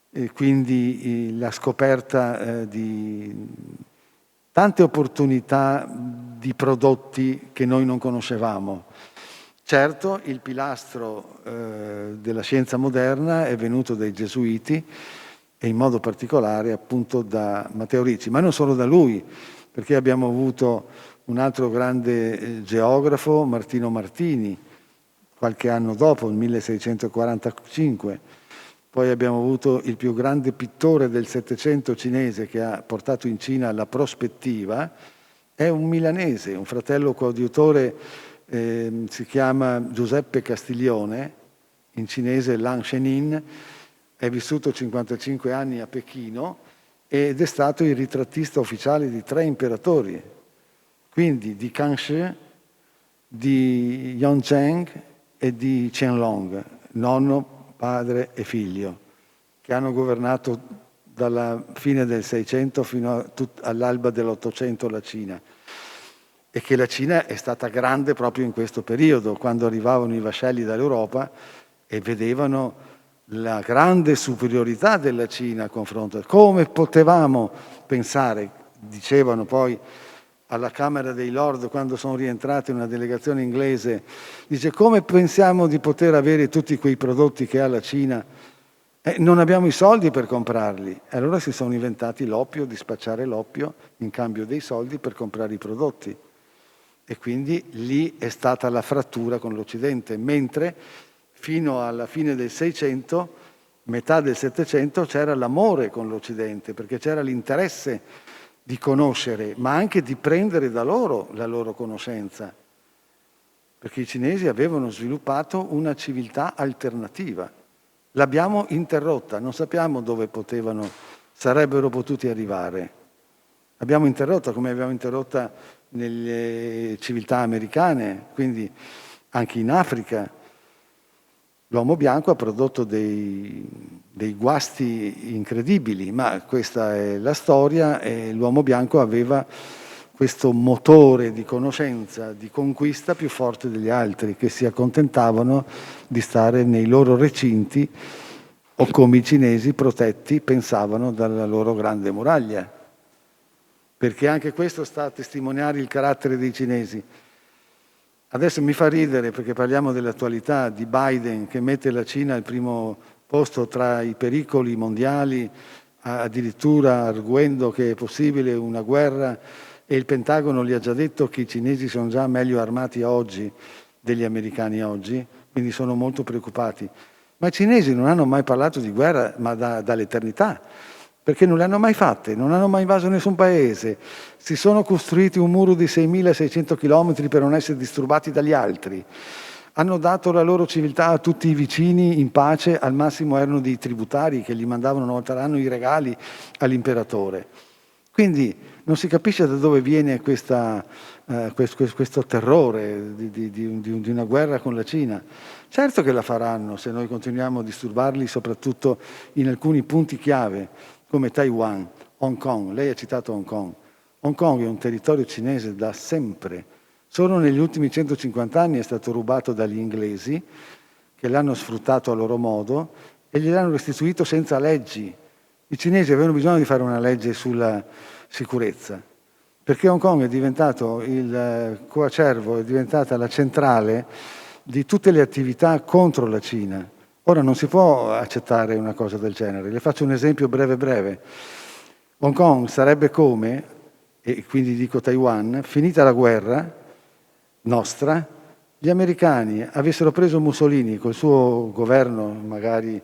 E quindi la scoperta di tante opportunità di prodotti che noi non conoscevamo. Certo, il pilastro della scienza moderna è venuto dai gesuiti e in modo particolare appunto da Matteo Ricci, ma non solo da lui, perché abbiamo avuto un altro grande geografo, Martino Martini, qualche anno dopo, nel 1645. Poi abbiamo avuto il più grande pittore del Settecento cinese, che ha portato in Cina la prospettiva, è un milanese, un fratello coadiutore, si chiama Giuseppe Castiglione, in cinese Lang Shenin, è vissuto 55 anni a Pechino ed è stato il ritrattista ufficiale di 3 imperatori, quindi di Kangxi, di Yongzheng e di Qianlong, nonno, padre e figlio, che hanno governato dalla fine del 600 fino all'alba dell'800 la Cina, e che la Cina è stata grande proprio in questo periodo, quando arrivavano i vascelli dall'Europa e vedevano la grande superiorità della Cina a confronto. Come potevamo pensare, dicevano poi alla Camera dei Lord quando sono rientrati in una delegazione inglese, dice: come pensiamo di poter avere tutti quei prodotti che ha la Cina? Non abbiamo i soldi per comprarli. Allora si sono inventati l'oppio, di spacciare l'oppio in cambio dei soldi per comprare i prodotti. E quindi lì è stata la frattura con l'Occidente, mentre fino alla fine del 600, metà del 700, c'era l'amore con l'Occidente, perché c'era l'interesse di conoscere, ma anche di prendere da loro la loro conoscenza, perché i cinesi avevano sviluppato una civiltà alternativa. L'abbiamo interrotta, non sappiamo dove sarebbero potuti arrivare. L'abbiamo interrotta come abbiamo interrotta nelle civiltà americane, quindi anche in Africa. L'uomo bianco ha prodotto dei guasti incredibili, ma questa è la storia, e l'uomo bianco aveva questo motore di conoscenza, di conquista più forte degli altri, che si accontentavano di stare nei loro recinti o, come i cinesi, protetti, pensavano, dalla loro grande muraglia. Perché anche questo sta a testimoniare il carattere dei cinesi. Adesso mi fa ridere, perché parliamo dell'attualità, di Biden che mette la Cina al primo posto tra i pericoli mondiali, addirittura arguendo che è possibile una guerra, e il Pentagono gli ha già detto che i cinesi sono già meglio armati oggi degli americani oggi, quindi sono molto preoccupati. Ma i cinesi non hanno mai parlato di guerra, ma dall'eternità, perché non le hanno mai fatte, non hanno mai invaso nessun paese, si sono costruiti un muro di 6.600 chilometri per non essere disturbati dagli altri, hanno dato la loro civiltà a tutti i vicini in pace, al massimo erano dei tributari che gli mandavano una volta all'anno i regali all'imperatore. Quindi non si capisce da dove viene questo terrore di una guerra con la Cina. Certo che la faranno se noi continuiamo a disturbarli, soprattutto in alcuni punti chiave, come Taiwan, Hong Kong. Lei ha citato Hong Kong. Hong Kong è un territorio cinese da sempre. Solo negli ultimi 150 anni è stato rubato dagli inglesi, che l'hanno sfruttato a loro modo e gliel'hanno restituito senza leggi. I cinesi avevano bisogno di fare una legge sulla sicurezza, perché Hong Kong è diventato il coacervo, è diventata la centrale di tutte le attività contro la Cina. Ora non si può accettare una cosa del genere. Le faccio un esempio breve. Hong Kong sarebbe come, e quindi dico Taiwan, finita la guerra nostra, gli americani avessero preso Mussolini col suo governo, magari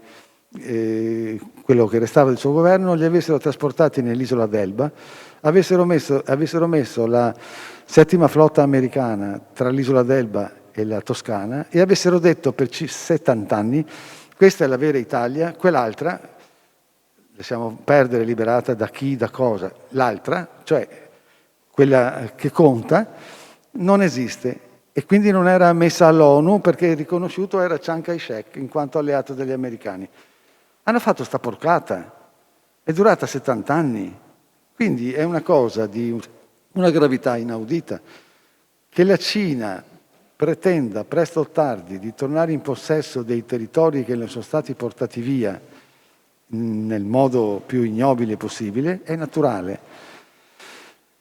quello che restava del suo governo, li avessero trasportati nell'isola d'Elba, avessero messo la 7ª flotta americana tra l'isola d'Elba e la Toscana e avessero detto per 70 anni: questa è la vera Italia, quell'altra lasciamo perdere, liberata da chi, da cosa. L'altra, cioè quella che conta, non esiste. E quindi non era messa all'ONU perché riconosciuto era Chiang Kai-shek in quanto alleato degli americani. Hanno fatto sta porcata, è durata 70 anni. Quindi è una cosa di una gravità inaudita. Che la Cina pretenda presto o tardi di tornare in possesso dei territori che le sono stati portati via nel modo più ignobile possibile è naturale.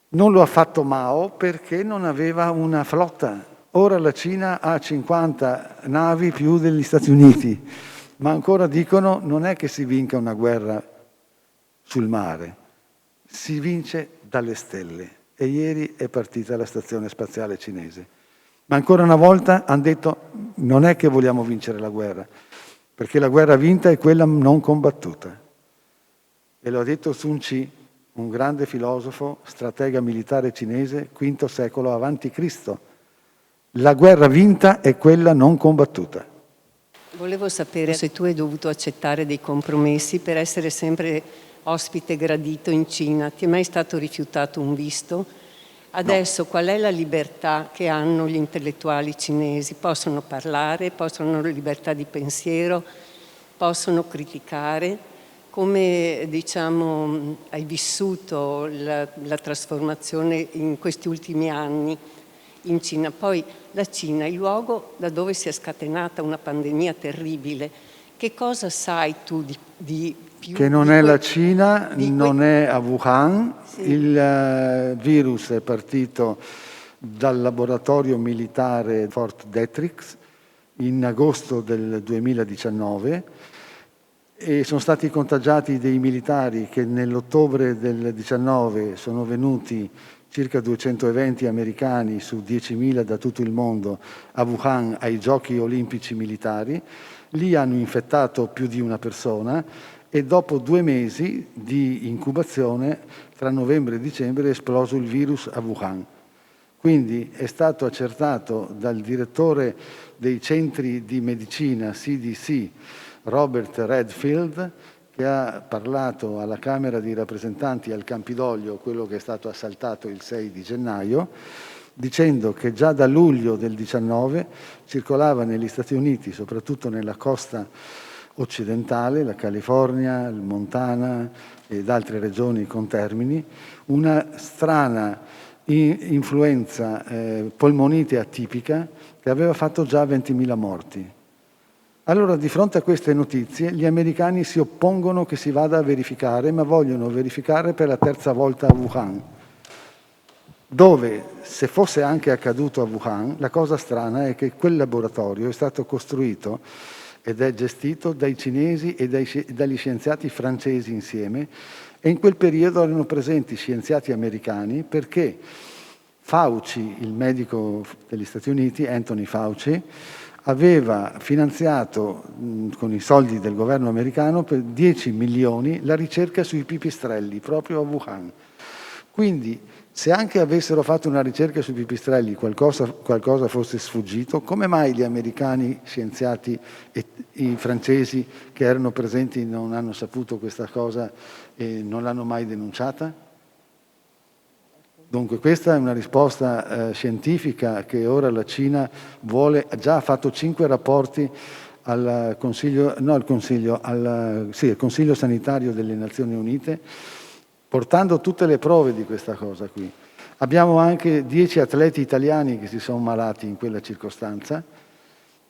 Non lo ha fatto Mao perché non aveva una flotta. Ora la Cina ha 50 navi più degli Stati Uniti, ma ancora dicono non è che si vinca una guerra sul mare, si vince dalle stelle. E ieri è partita la stazione spaziale cinese. Ma ancora una volta hanno detto non è che vogliamo vincere la guerra, perché la guerra vinta è quella non combattuta. E lo ha detto Sun Tzu un grande filosofo, stratega militare cinese, V secolo a.C. La guerra vinta è quella non combattuta. Volevo sapere se tu hai dovuto accettare dei compromessi per essere sempre ospite gradito in Cina. Ti è mai stato rifiutato un visto? Adesso qual è la libertà che hanno gli intellettuali cinesi? Possono parlare, possono avere libertà di pensiero, possono criticare. Come, diciamo, hai vissuto la trasformazione in questi ultimi anni in Cina? Poi la Cina è il luogo da dove si è scatenata una pandemia terribile. Che cosa sai tu di più? Che non è la Cina, non è a Wuhan. Sì. Il virus è partito dal laboratorio militare Fort Detrick in agosto del 2019 e sono stati contagiati dei militari che nell'ottobre del 19 sono venuti circa 220 americani su 10.000 da tutto il mondo a Wuhan ai Giochi Olimpici Militari. Lì hanno infettato più di una persona e dopo 2 mesi di incubazione, tra novembre e dicembre, è esploso il virus a Wuhan. Quindi è stato accertato dal direttore dei centri di medicina CDC, Robert Redfield, che ha parlato alla Camera dei rappresentanti al Campidoglio, quello che è stato assaltato il 6 di gennaio, dicendo che già da luglio del 19 circolava negli Stati Uniti, soprattutto nella costa occidentale, la California, il Montana ed altre regioni contermini, una strana influenza polmonite atipica che aveva fatto già 20.000 morti. Allora, di fronte a queste notizie, gli americani si oppongono che si vada a verificare, ma vogliono verificare per la 3ª volta a Wuhan, dove, se fosse anche accaduto a Wuhan, la cosa strana è che quel laboratorio è stato costruito ed è gestito dai cinesi e dagli scienziati francesi insieme, e in quel periodo erano presenti scienziati americani perché Fauci, il medico degli Stati Uniti, Anthony Fauci, aveva finanziato con i soldi del governo americano per 10 milioni la ricerca sui pipistrelli proprio a Wuhan. Quindi, se anche avessero fatto una ricerca sui pipistrelli, qualcosa fosse sfuggito, come mai gli americani scienziati e i francesi che erano presenti non hanno saputo questa cosa e non l'hanno mai denunciata? Dunque questa è una risposta scientifica che ora la Cina vuole, già ha fatto 5 rapporti al Consiglio Sanitario delle Nazioni Unite, portando tutte le prove di questa cosa qui. Abbiamo anche 10 atleti italiani che si sono malati in quella circostanza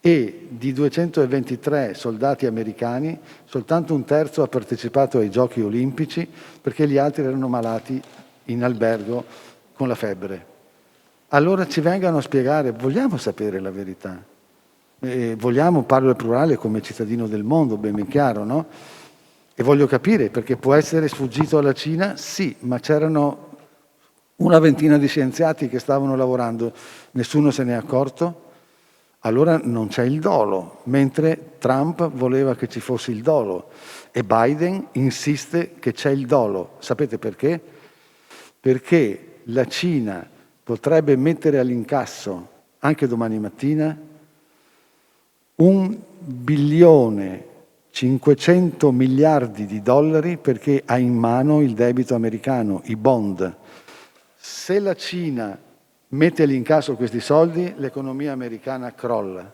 e di 223 soldati americani soltanto 1/3 ha partecipato ai Giochi Olimpici perché gli altri erano malati in albergo con la febbre. Allora ci vengano a spiegare, vogliamo sapere la verità. Vogliamo, parlo al plurale come cittadino del mondo, ben chiaro, no? E voglio capire, perché può essere sfuggito alla Cina? Sì, ma c'erano una ventina di scienziati che stavano lavorando, nessuno se ne è accorto? Allora non c'è il dolo, mentre Trump voleva che ci fosse il dolo e Biden insiste che c'è il dolo. Sapete perché? Perché la Cina potrebbe mettere all'incasso, anche domani mattina, 1,5 bilioni di dollari perché ha in mano il debito americano, i bond. Se la Cina mette all'incasso questi soldi, l'economia americana crolla.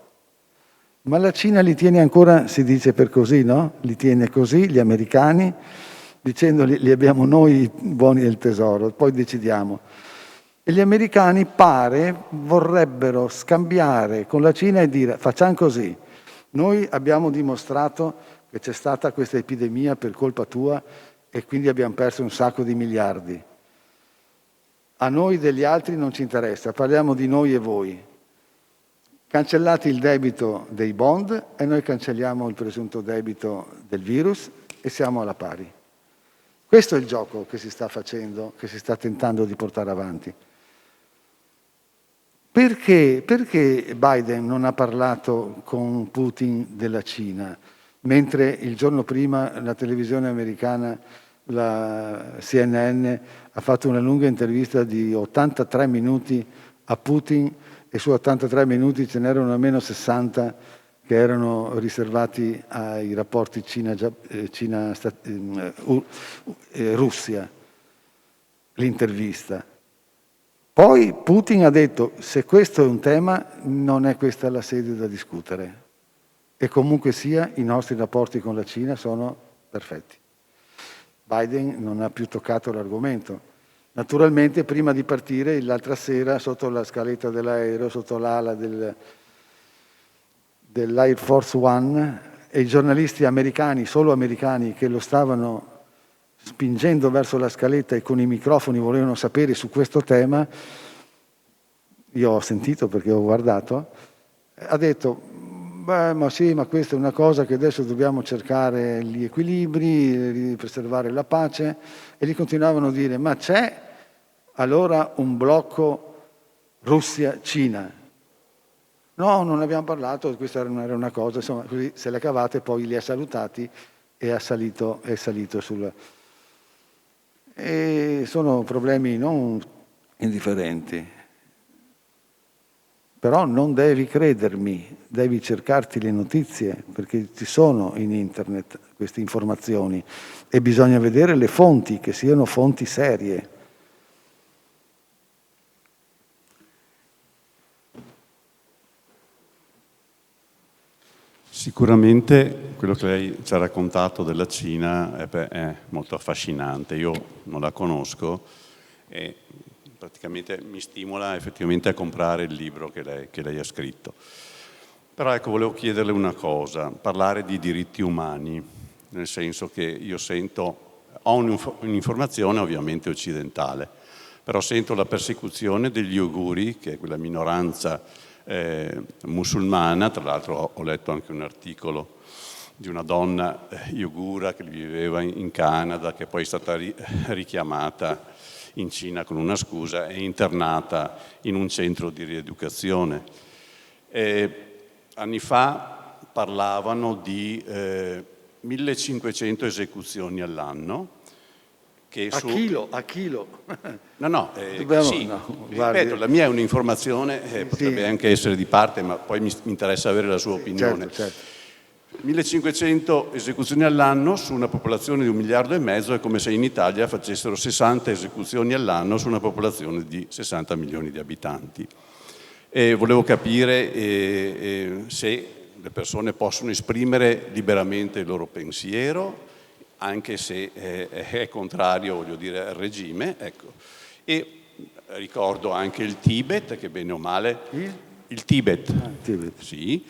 Ma la Cina li tiene ancora, si dice per così, no? Li tiene così gli americani, dicendo li abbiamo noi i buoni del tesoro, poi decidiamo. E gli americani pare vorrebbero scambiare con la Cina e dire facciamo così, noi abbiamo dimostrato che c'è stata questa epidemia per colpa tua e quindi abbiamo perso un sacco di miliardi. A noi degli altri non ci interessa, parliamo di noi e voi. Cancellate il debito dei bond e noi cancelliamo il presunto debito del virus e siamo alla pari. Questo è il gioco che si sta facendo, che si sta tentando di portare avanti. Perché Biden non ha parlato con Putin della Cina, mentre il giorno prima la televisione americana la CNN ha fatto una lunga intervista di 83 minuti a Putin e su 83 minuti ce n'erano almeno 60 che erano riservati ai rapporti Russia, l'intervista. Poi Putin ha detto: se questo è un tema, non è questa la sede da discutere. E comunque sia, i nostri rapporti con la Cina sono perfetti. Biden non ha più toccato l'argomento. Naturalmente, prima di partire, l'altra sera, sotto la scaletta dell'aereo, sotto l'ala dell'Air Force One, e i giornalisti americani, solo americani, che lo stavano spingendo verso la scaletta e con i microfoni volevano sapere su questo tema, io ho sentito perché ho guardato, ha detto: beh, ma sì, ma questa è una cosa che adesso dobbiamo cercare gli equilibri, preservare la pace, e gli continuavano a dire: ma c'è allora un blocco Russia-Cina? No, non abbiamo parlato, questa non era una cosa, insomma, così se l'è cavata e poi li ha salutati e è salito sul... E sono problemi non indifferenti. Però non devi credermi, devi cercarti le notizie, perché ci sono in internet queste informazioni e bisogna vedere le fonti, che siano fonti serie. Sicuramente quello che lei ci ha raccontato della Cina è molto affascinante. Io non la conosco e praticamente mi stimola effettivamente a comprare il libro che lei ha scritto. Però ecco, volevo chiederle una cosa, parlare di diritti umani, nel senso che io ho un'informazione ovviamente occidentale, però sento la persecuzione degli uiguri, che è quella minoranza musulmana. Tra l'altro ho letto anche un articolo di una donna uigura che viveva in Canada, che poi è stata richiamata in Cina con una scusa e internata in un centro di rieducazione. Anni fa parlavano di 1500 esecuzioni all'anno. A chilo. No, sì, no, ripeto, la mia è un'informazione, potrebbe anche essere di parte, ma poi mi interessa avere la sua opinione. Certo. 1500 esecuzioni all'anno su una popolazione di 1,5 miliardi è come se in Italia facessero 60 esecuzioni all'anno su una popolazione di 60 milioni di abitanti. Volevo capire se le persone possono esprimere liberamente il loro pensiero, anche se è contrario, voglio dire, al regime, ecco. E ricordo anche il Tibet, che bene o male... Il Tibet. Sì,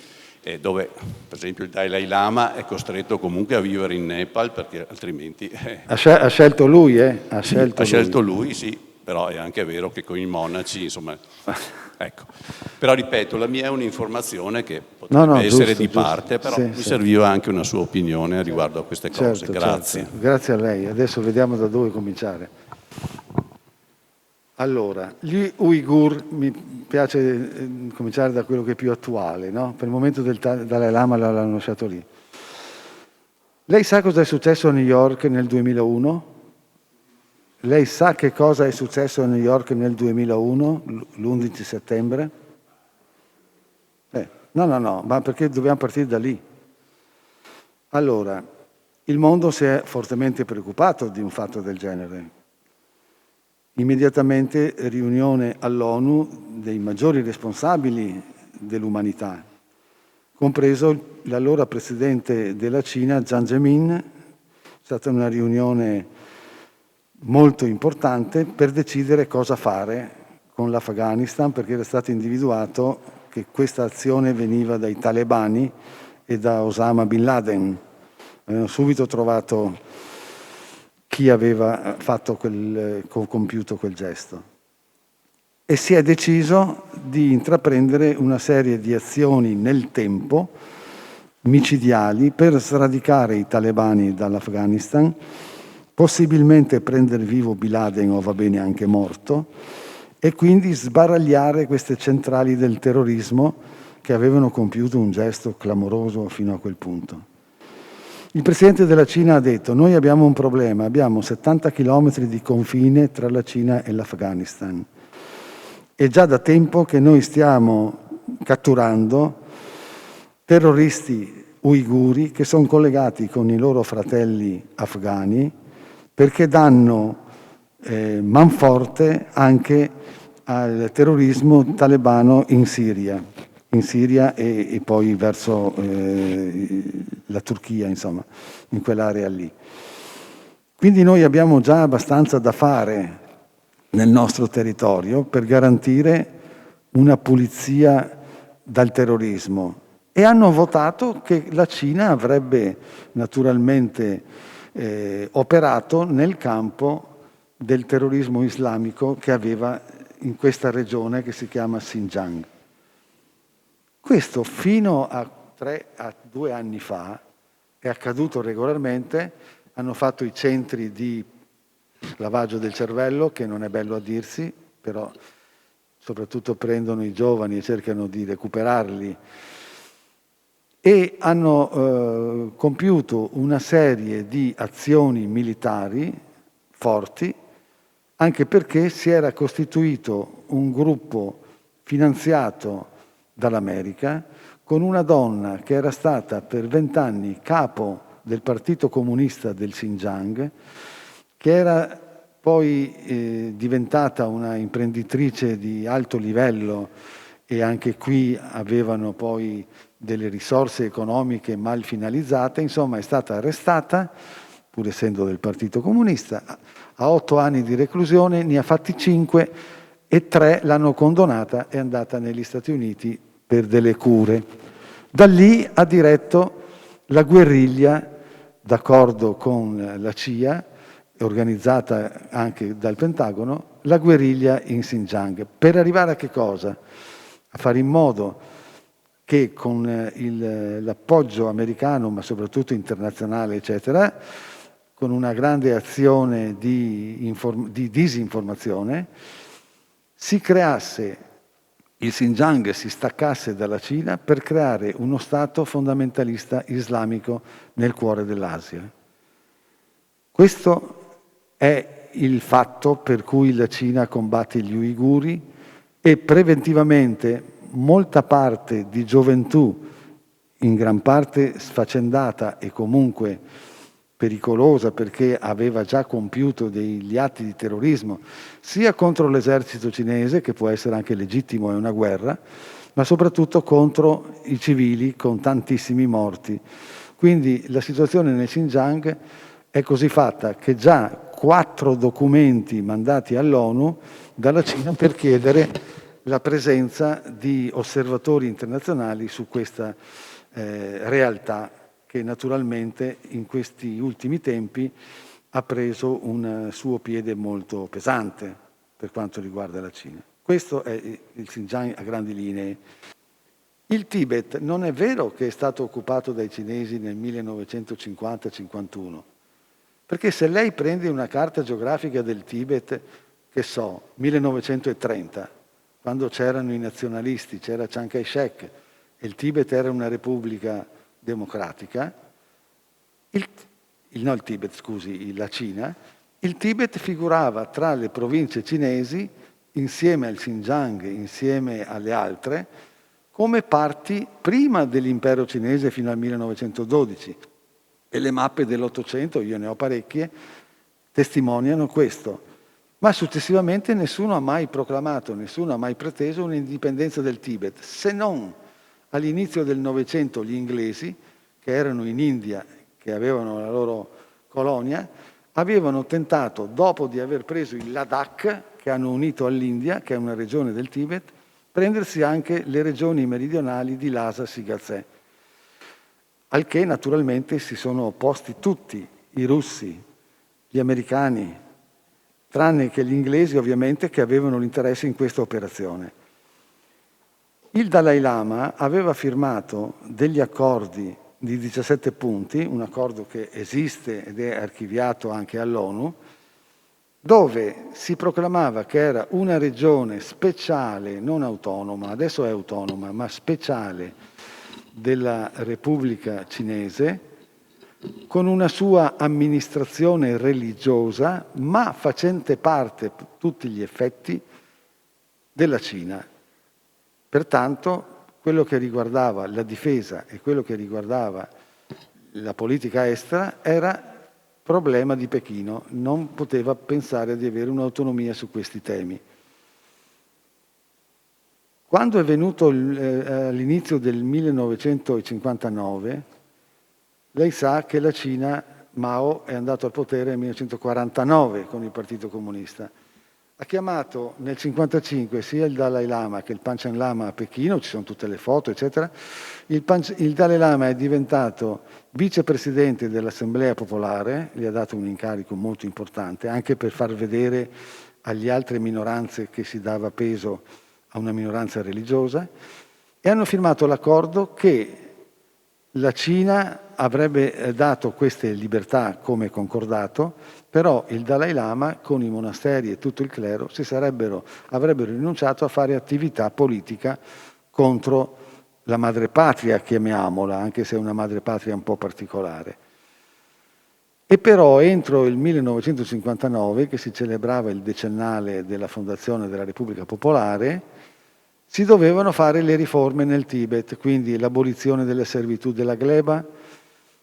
dove per esempio il Dalai Lama è costretto comunque a vivere in Nepal, perché altrimenti... Ha scelto lui, Ha scelto lui, sì, però è anche vero che con i monaci, insomma... Ecco. Però ripeto, la mia è un'informazione che potrebbe essere di parte, però mi serviva anche una sua opinione riguardo a queste cose. Grazie. Certo. Grazie a lei. Adesso vediamo da dove cominciare. Allora, gli Uighur, mi piace cominciare da quello che è più attuale, no? Per il momento del Dalai Lama l'hanno lasciato lì. Lei sa cosa è successo a New York nel 2001? Lei sa che cosa è successo a New York nel 2001, l'11 settembre? No, ma perché dobbiamo partire da lì? Allora, il mondo si è fortemente preoccupato di un fatto del genere. Immediatamente riunione all'ONU dei maggiori responsabili dell'umanità, compreso l'allora presidente della Cina, Jiang Zemin. È stata una riunione molto importante per decidere cosa fare con l'Afghanistan, perché era stato individuato che questa azione veniva dai talebani e da Osama Bin Laden. Avevano subito trovato chi aveva compiuto quel gesto. E si è deciso di intraprendere una serie di azioni nel tempo, micidiali, per sradicare i talebani dall'Afghanistan, possibilmente prendere vivo Bin Laden, o va bene anche morto, e quindi sbaragliare queste centrali del terrorismo che avevano compiuto un gesto clamoroso fino a quel punto. Il presidente della Cina ha detto: noi abbiamo un problema, abbiamo 70 chilometri di confine tra la Cina e l'Afghanistan. È già da tempo che noi stiamo catturando terroristi uiguri che sono collegati con i loro fratelli afghani perché danno manforte anche al terrorismo talebano in Siria e poi verso la Turchia, insomma, in quell'area lì. Quindi noi abbiamo già abbastanza da fare nel nostro territorio per garantire una pulizia dal terrorismo, e hanno votato che la Cina avrebbe naturalmente operato nel campo del terrorismo islamico che aveva in questa regione che si chiama Xinjiang. Questo fino a 2 anni fa è accaduto regolarmente. Hanno fatto i centri di lavaggio del cervello, che non è bello a dirsi, però soprattutto prendono i giovani e cercano di recuperarli, e hanno compiuto una serie di azioni militari forti, anche perché si era costituito un gruppo finanziato dall'America con una donna che era stata per 20 anni capo del Partito Comunista del Xinjiang, che era poi diventata una imprenditrice di alto livello, e anche qui avevano poi delle risorse economiche mal finalizzate. Insomma, è stata arrestata, pur essendo del Partito Comunista, a 8 anni di reclusione, ne ha fatti 5 e 3 l'hanno condonata, è andata negli Stati Uniti per delle cure. Da lì ha diretto la guerriglia, d'accordo con la CIA, organizzata anche dal Pentagono, la guerriglia in Xinjiang. Per arrivare a che cosa? A fare in modo che con l'appoggio americano, ma soprattutto internazionale, eccetera, con una grande azione di disinformazione, si creasse, il Xinjiang si staccasse dalla Cina per creare uno Stato fondamentalista islamico nel cuore dell'Asia. Questo è il fatto per cui la Cina combatte gli uiguri, e preventivamente molta parte di gioventù, in gran parte sfaccendata e comunque pericolosa perché aveva già compiuto degli atti di terrorismo, sia contro l'esercito cinese, che può essere anche legittimo, è una guerra, ma soprattutto contro i civili, con tantissimi morti. Quindi la situazione nel Xinjiang è così fatta che già 4 documenti mandati all'ONU dalla Cina per chiedere la presenza di osservatori internazionali su questa realtà, che naturalmente in questi ultimi tempi ha preso un suo piede molto pesante per quanto riguarda la Cina. Questo è il Xinjiang a grandi linee. Il Tibet non è vero che è stato occupato dai cinesi nel 1950-51, perché se lei prende una carta geografica del Tibet, che so, 1930, quando c'erano i nazionalisti, c'era Chiang Kai-shek e il Tibet era una repubblica democratica, la Cina, il Tibet figurava tra le province cinesi, insieme al Xinjiang, insieme alle altre, come parti prima dell'impero cinese fino al 1912. E le mappe dell'Ottocento, io ne ho parecchie, testimoniano questo. Ma successivamente nessuno ha mai proclamato, nessuno ha mai preteso un'indipendenza del Tibet, se non all'inizio del Novecento gli inglesi, che erano in India, che avevano la loro colonia, avevano tentato, dopo di aver preso il Ladakh, che hanno unito all'India, che è una regione del Tibet, prendersi anche le regioni meridionali di Lhasa Sigazè, al che naturalmente si sono opposti tutti, i russi, gli americani, tranne che gli inglesi ovviamente, che avevano l'interesse in questa operazione. Il Dalai Lama aveva firmato degli accordi di 17 punti, un accordo che esiste ed è archiviato anche all'ONU, dove si proclamava che era una regione speciale, non autonoma, adesso è autonoma, ma speciale della Repubblica Cinese, con una sua amministrazione religiosa, ma facente parte a tutti gli effetti della Cina. Pertanto, quello che riguardava la difesa e quello che riguardava la politica estera era problema di Pechino, non poteva pensare di avere un'autonomia su questi temi. Quando è venuto all'inizio del 1959, lei sa che la Cina, Mao è andato al potere nel 1949 con il Partito Comunista. Ha chiamato nel 1955 sia il Dalai Lama che il Panchen Lama a Pechino, ci sono tutte le foto, eccetera. Il Dalai Lama è diventato vicepresidente dell'Assemblea Popolare, gli ha dato un incarico molto importante, anche per far vedere agli altre minoranze che si dava peso a una minoranza religiosa, e hanno firmato l'accordo che la Cina avrebbe dato queste libertà come concordato, però il Dalai Lama con i monasteri e tutto il clero avrebbero rinunciato a fare attività politica contro la madrepatria, chiamiamola, anche se è una madrepatria un po' particolare. E però entro il 1959, che si celebrava il decennale della fondazione della Repubblica Popolare, si dovevano fare le riforme nel Tibet, quindi l'abolizione della servitù della gleba,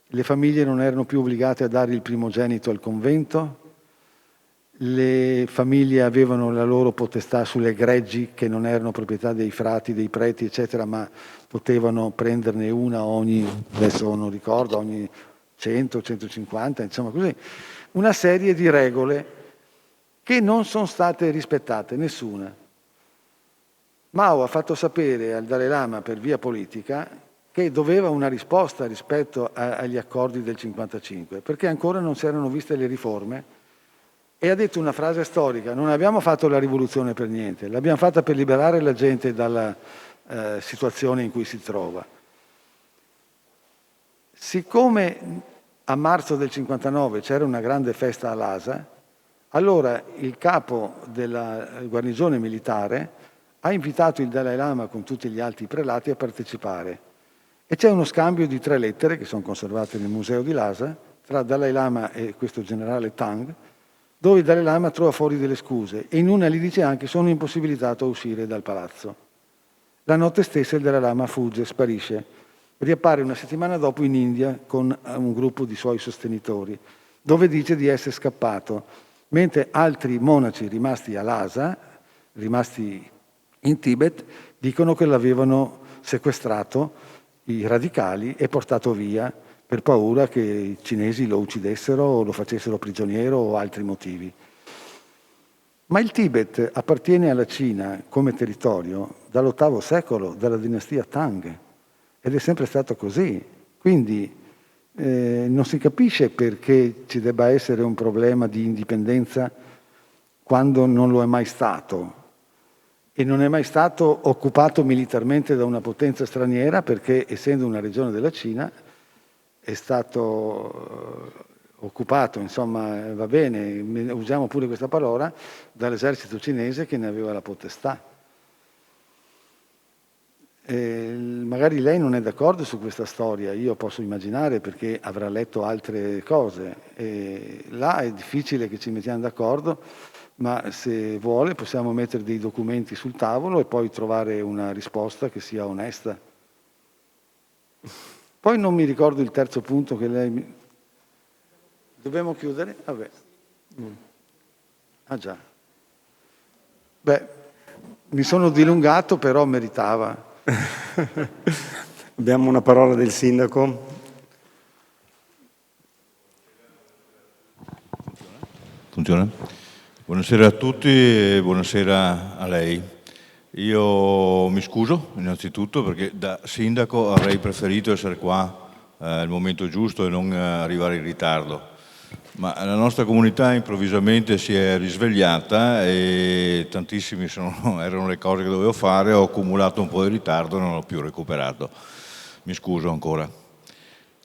le famiglie non erano più obbligate a dare il primogenito al convento, le famiglie avevano la loro potestà sulle greggi che non erano proprietà dei frati, dei preti, eccetera, ma potevano prenderne una ogni, adesso non ricordo, ogni 100, 150, insomma così. Una serie di regole che non sono state rispettate, nessuna. Mao ha fatto sapere al Dalai Lama per via politica che doveva una risposta rispetto agli accordi del 1955, perché ancora non si erano viste le riforme, e ha detto una frase storica: non abbiamo fatto la rivoluzione per niente, l'abbiamo fatta per liberare la gente dalla situazione in cui si trova. Siccome a marzo del 59 c'era una grande festa a Lhasa, allora il capo della guarnigione militare ha invitato il Dalai Lama con tutti gli altri prelati a partecipare, e c'è uno scambio di 3 lettere che sono conservate nel museo di Lhasa tra Dalai Lama e questo generale Tang, dove il Dalai Lama trova fuori delle scuse, e in una gli dice anche: sono impossibilitato a uscire dal palazzo. La notte stessa il Dalai Lama fugge, sparisce, riappare una settimana dopo in India con un gruppo di suoi sostenitori, dove dice di essere scappato, mentre altri monaci rimasti a Lhasa, rimasti in Tibet, dicono che l'avevano sequestrato i radicali e portato via per paura che i cinesi lo uccidessero o lo facessero prigioniero o altri motivi. Ma il Tibet appartiene alla Cina come territorio dall'VIII secolo, dalla dinastia Tang, ed è sempre stato così. Quindi non si capisce perché ci debba essere un problema di indipendenza quando non lo è mai stato. E non è mai stato occupato militarmente da una potenza straniera, perché essendo una regione della Cina è stato occupato, insomma, va bene, usiamo pure questa parola, dall'esercito cinese che ne aveva la potestà. Magari lei non è d'accordo su questa storia, io posso immaginare, perché avrà letto altre cose. Là è difficile che ci mettiamo d'accordo, ma se vuole possiamo mettere dei documenti sul tavolo e poi trovare una risposta che sia onesta. Poi non mi ricordo il terzo punto che lei... Dobbiamo chiudere? Vabbè. Ah già. Beh, mi sono dilungato, però meritava. Abbiamo una parola del sindaco. Funziona? Buonasera a tutti e buonasera a lei. Io mi scuso innanzitutto perché da sindaco avrei preferito essere qua al momento giusto e non arrivare in ritardo, ma la nostra comunità improvvisamente si è risvegliata e tantissime erano le cose che dovevo fare, ho accumulato un po' di ritardo e non l'ho più recuperato. Mi scuso ancora.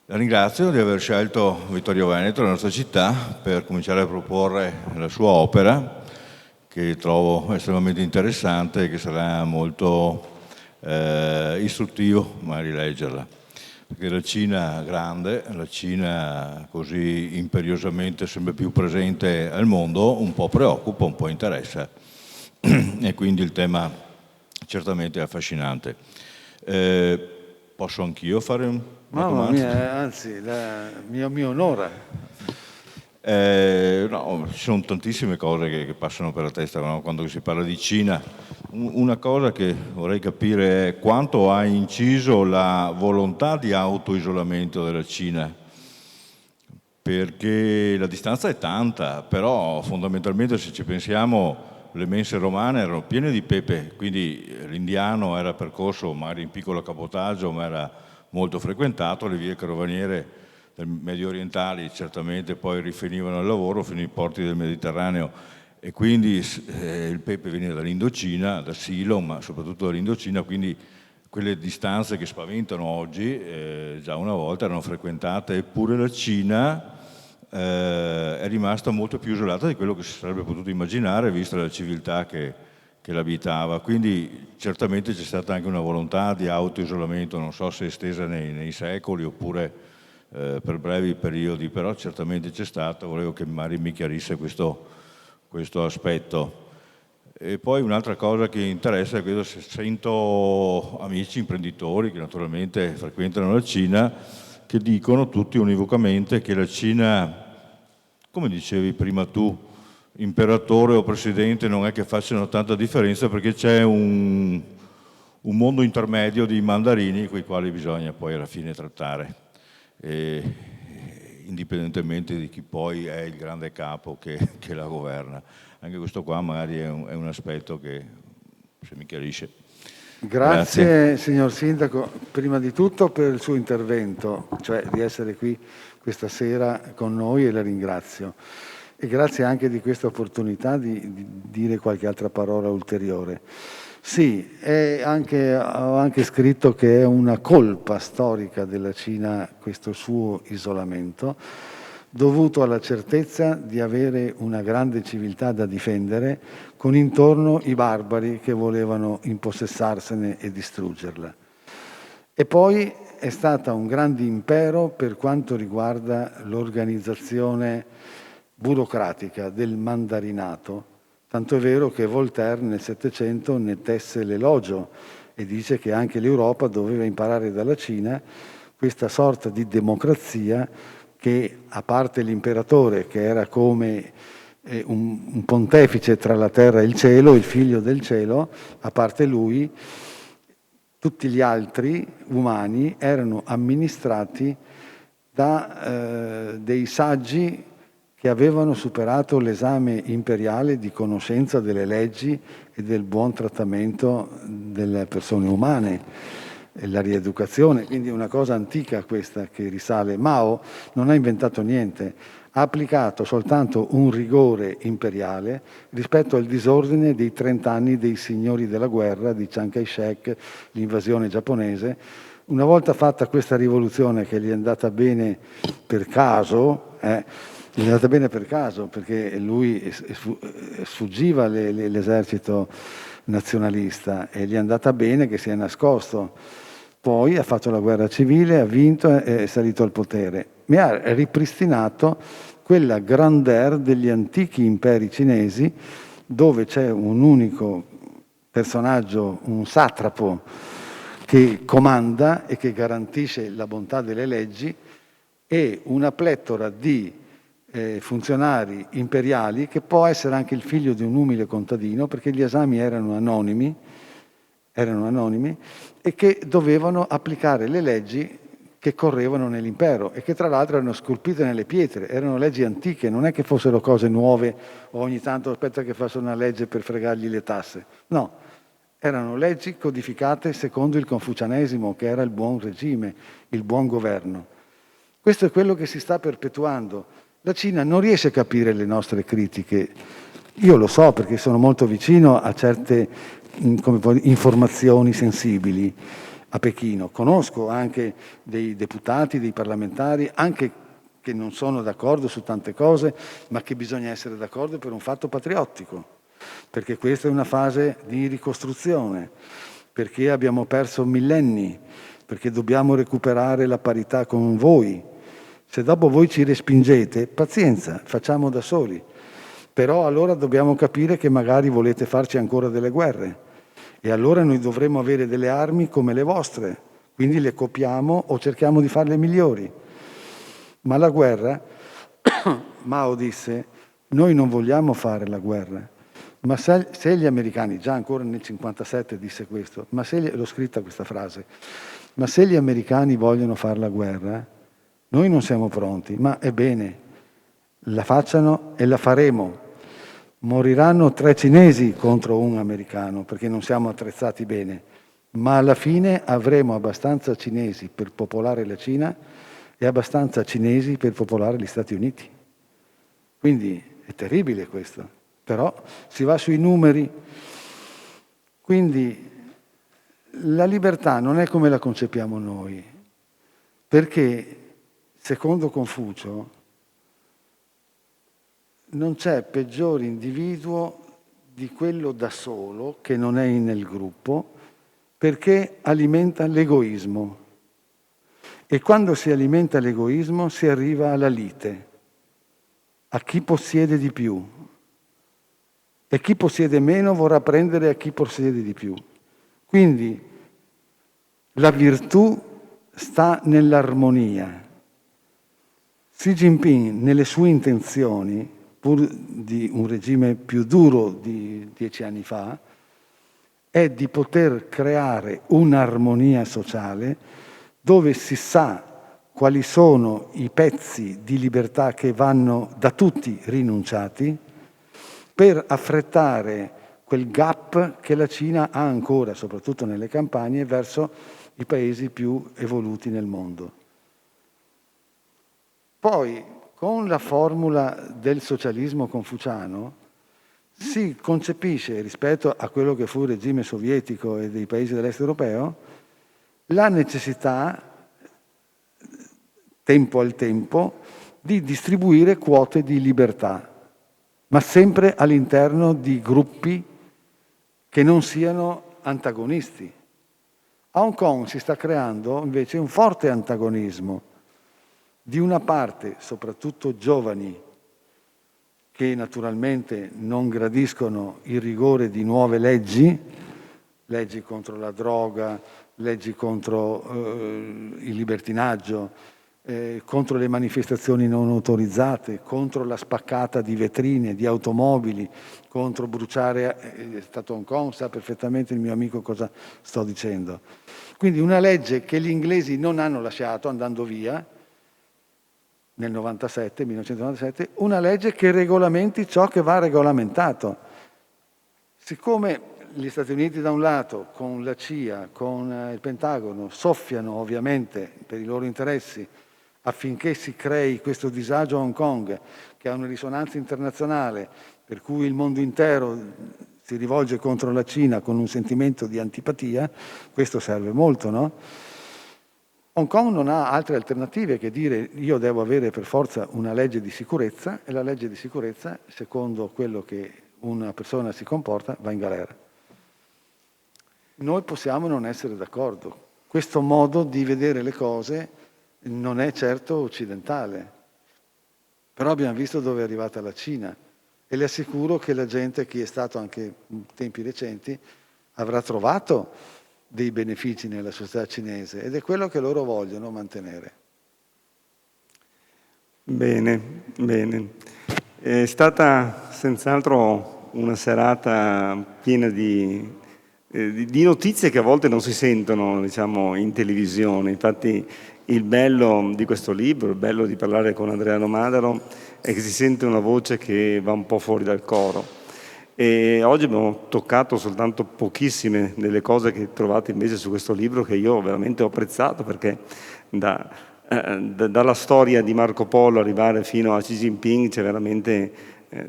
La ringrazio di aver scelto Vittorio Veneto, la nostra città, per cominciare a proporre la sua opera, che trovo estremamente interessante e che sarà molto istruttivo magari leggerla. perché la Cina grande, la Cina così imperiosamente sempre più presente al mondo, un po' preoccupa, un po' interessa e quindi il tema certamente è affascinante. Posso anch'io fare una Mamma domanda? mia, anzi, mi onora. No, ci sono tantissime cose che passano per la testa, no? Quando si parla di Cina. Una cosa che vorrei capire è quanto ha inciso la volontà di autoisolamento della Cina, perché la distanza è tanta, però fondamentalmente se ci pensiamo le mense romane erano piene di pepe, quindi l'indiano era percorso magari in piccolo cabotaggio, ma era molto frequentato, le vie carovaniere medio orientali certamente poi rifinivano al lavoro fino ai porti del Mediterraneo e quindi il pepe veniva dall'Indocina, da Ceylon, ma soprattutto dall'Indocina, quindi quelle distanze che spaventano oggi già una volta erano frequentate, eppure la Cina è rimasta molto più isolata di quello che si sarebbe potuto immaginare vista la civiltà che l'abitava, quindi certamente c'è stata anche una volontà di autoisolamento, non so se estesa nei secoli oppure per brevi periodi, però certamente c'è stata, volevo che Mari mi chiarisse questo aspetto. E poi un'altra cosa che interessa è che sento amici imprenditori che naturalmente frequentano la Cina che dicono tutti univocamente che la Cina, come dicevi prima tu, imperatore o presidente non è che facciano tanta differenza perché c'è un mondo intermedio di mandarini con i quali bisogna poi alla fine trattare. Indipendentemente di chi poi è il grande capo che la governa. Anche questo qua magari è un aspetto che se mi chiarisce. Grazie signor Sindaco, prima di tutto per il suo intervento, cioè di essere qui questa sera con noi e la ringrazio. E grazie anche di questa opportunità di dire qualche altra parola ulteriore. Sì, ho anche scritto che è una colpa storica della Cina questo suo isolamento, dovuto alla certezza di avere una grande civiltà da difendere, con intorno i barbari che volevano impossessarsene e distruggerla. E poi è stata un grande impero per quanto riguarda l'organizzazione burocratica del mandarinato, tanto è vero che Voltaire nel Settecento ne tesse l'elogio e dice che anche l'Europa doveva imparare dalla Cina questa sorta di democrazia che, a parte l'imperatore, che era come un pontefice tra la terra e il cielo, il figlio del cielo, a parte lui, tutti gli altri umani erano amministrati da dei saggi che avevano superato l'esame imperiale di conoscenza delle leggi e del buon trattamento delle persone umane, la rieducazione, quindi una cosa antica questa che risale. Mao non ha inventato niente, ha applicato soltanto un rigore imperiale rispetto al disordine dei 30 anni dei signori della guerra, di Chiang Kai-shek, l'invasione giapponese. Una volta fatta questa rivoluzione che gli è andata bene per caso, gli è andata bene per caso perché lui sfuggiva l'esercito nazionalista e gli è andata bene che si è nascosto. Poi ha fatto la guerra civile, ha vinto e è salito al potere. Mi ha ripristinato quella grandeur degli antichi imperi cinesi dove c'è un unico personaggio, un satrapo, che comanda e che garantisce la bontà delle leggi e una pletora di funzionari imperiali che può essere anche il figlio di un umile contadino perché gli esami erano anonimi e che dovevano applicare le leggi che correvano nell'impero e che tra l'altro erano scolpite nelle pietre, erano leggi antiche, non è che fossero cose nuove o ogni tanto aspetta che faccia una legge per fregargli le tasse, no, erano leggi codificate secondo il confucianesimo che era il buon regime, il buon governo. Questo è quello che si sta perpetuando. La Cina non riesce a capire le nostre critiche. Io lo so perché sono molto vicino a certe informazioni sensibili a Pechino. Conosco anche dei deputati, dei parlamentari, anche che non sono d'accordo su tante cose, ma che bisogna essere d'accordo per un fatto patriottico, perché questa è una fase di ricostruzione, perché abbiamo perso millenni, perché dobbiamo recuperare la parità con voi. Se dopo voi ci respingete, pazienza, facciamo da soli. Però allora dobbiamo capire che magari volete farci ancora delle guerre e allora noi dovremo avere delle armi come le vostre, quindi le copiamo o cerchiamo di farle migliori. Ma la guerra, Mao disse, noi non vogliamo fare la guerra, ma se gli americani, già ancora nel 1957 disse questo, l'ho scritta questa frase, ma se gli americani vogliono fare la guerra, noi non siamo pronti, ma ebbene, la facciano e la faremo. Moriranno 3 cinesi contro un americano perché non siamo attrezzati bene, ma alla fine avremo abbastanza cinesi per popolare la Cina e abbastanza cinesi per popolare gli Stati Uniti. Quindi è terribile questo, però si va sui numeri. Quindi la libertà non è come la concepiamo noi, perché secondo Confucio non c'è peggiore individuo di quello da solo che non è nel gruppo, perché alimenta l'egoismo. E quando si alimenta l'egoismo si arriva alla lite, a chi possiede di più. E chi possiede meno vorrà prendere a chi possiede di più. Quindi la virtù sta nell'armonia. Xi Jinping, nelle sue intenzioni, pur di un regime più duro di 10 anni fa, è di poter creare un'armonia sociale dove si sa quali sono i pezzi di libertà che vanno da tutti rinunciati per affrettare quel gap che la Cina ha ancora, soprattutto nelle campagne, verso i paesi più evoluti nel mondo. Poi, con la formula del socialismo confuciano, si concepisce, rispetto a quello che fu il regime sovietico e dei paesi dell'est europeo, la necessità, tempo al tempo, di distribuire quote di libertà, ma sempre all'interno di gruppi che non siano antagonisti. A Hong Kong si sta creando invece un forte antagonismo di una parte, soprattutto giovani, che naturalmente non gradiscono il rigore di nuove leggi contro la droga, leggi contro il libertinaggio, contro le manifestazioni non autorizzate, contro la spaccata di vetrine, di automobili, contro bruciare, è stato Hong Kong, sa perfettamente il mio amico cosa sto dicendo. Quindi una legge che gli inglesi non hanno lasciato andando via, nel 1997, una legge che regolamenti ciò che va regolamentato. Siccome gli Stati Uniti da un lato, con la CIA, con il Pentagono, soffiano ovviamente per i loro interessi affinché si crei questo disagio a Hong Kong, che ha una risonanza internazionale, per cui il mondo intero si rivolge contro la Cina con un sentimento di antipatia, questo serve molto, no? Hong Kong non ha altre alternative che dire io devo avere per forza una legge di sicurezza e la legge di sicurezza, secondo quello che una persona si comporta, va in galera. Noi possiamo non essere d'accordo. Questo modo di vedere le cose non è certo occidentale, però abbiamo visto dove è arrivata la Cina e le assicuro che la gente, chi è stato anche in tempi recenti, avrà trovato dei benefici nella società cinese ed è quello che loro vogliono mantenere. Bene, bene. È stata senz'altro una serata piena di notizie che a volte non si sentono, diciamo, in televisione. Infatti il bello di questo libro, il bello di parlare con Adriano Madaro è che si sente una voce che va un po' fuori dal coro. E oggi abbiamo toccato soltanto pochissime delle cose che trovate invece su questo libro, che io veramente ho apprezzato, perché dalla storia di Marco Polo arrivare fino a Xi Jinping c'è veramente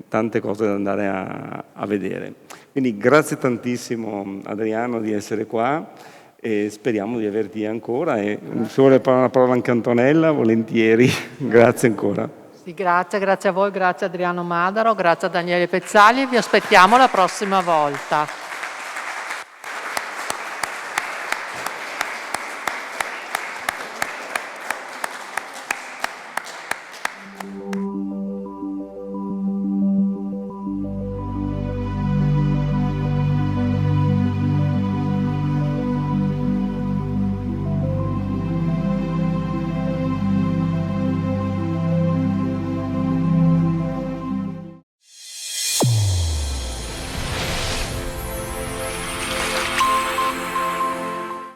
tante cose da andare a vedere. Quindi grazie tantissimo Adriano di essere qua e speriamo di averti ancora, e se vuole una parola anche Antonella, volentieri. Grazie ancora. Sì, grazie a voi, grazie a Adriano Madaro, grazie a Daniele Pezzali e vi aspettiamo la prossima volta.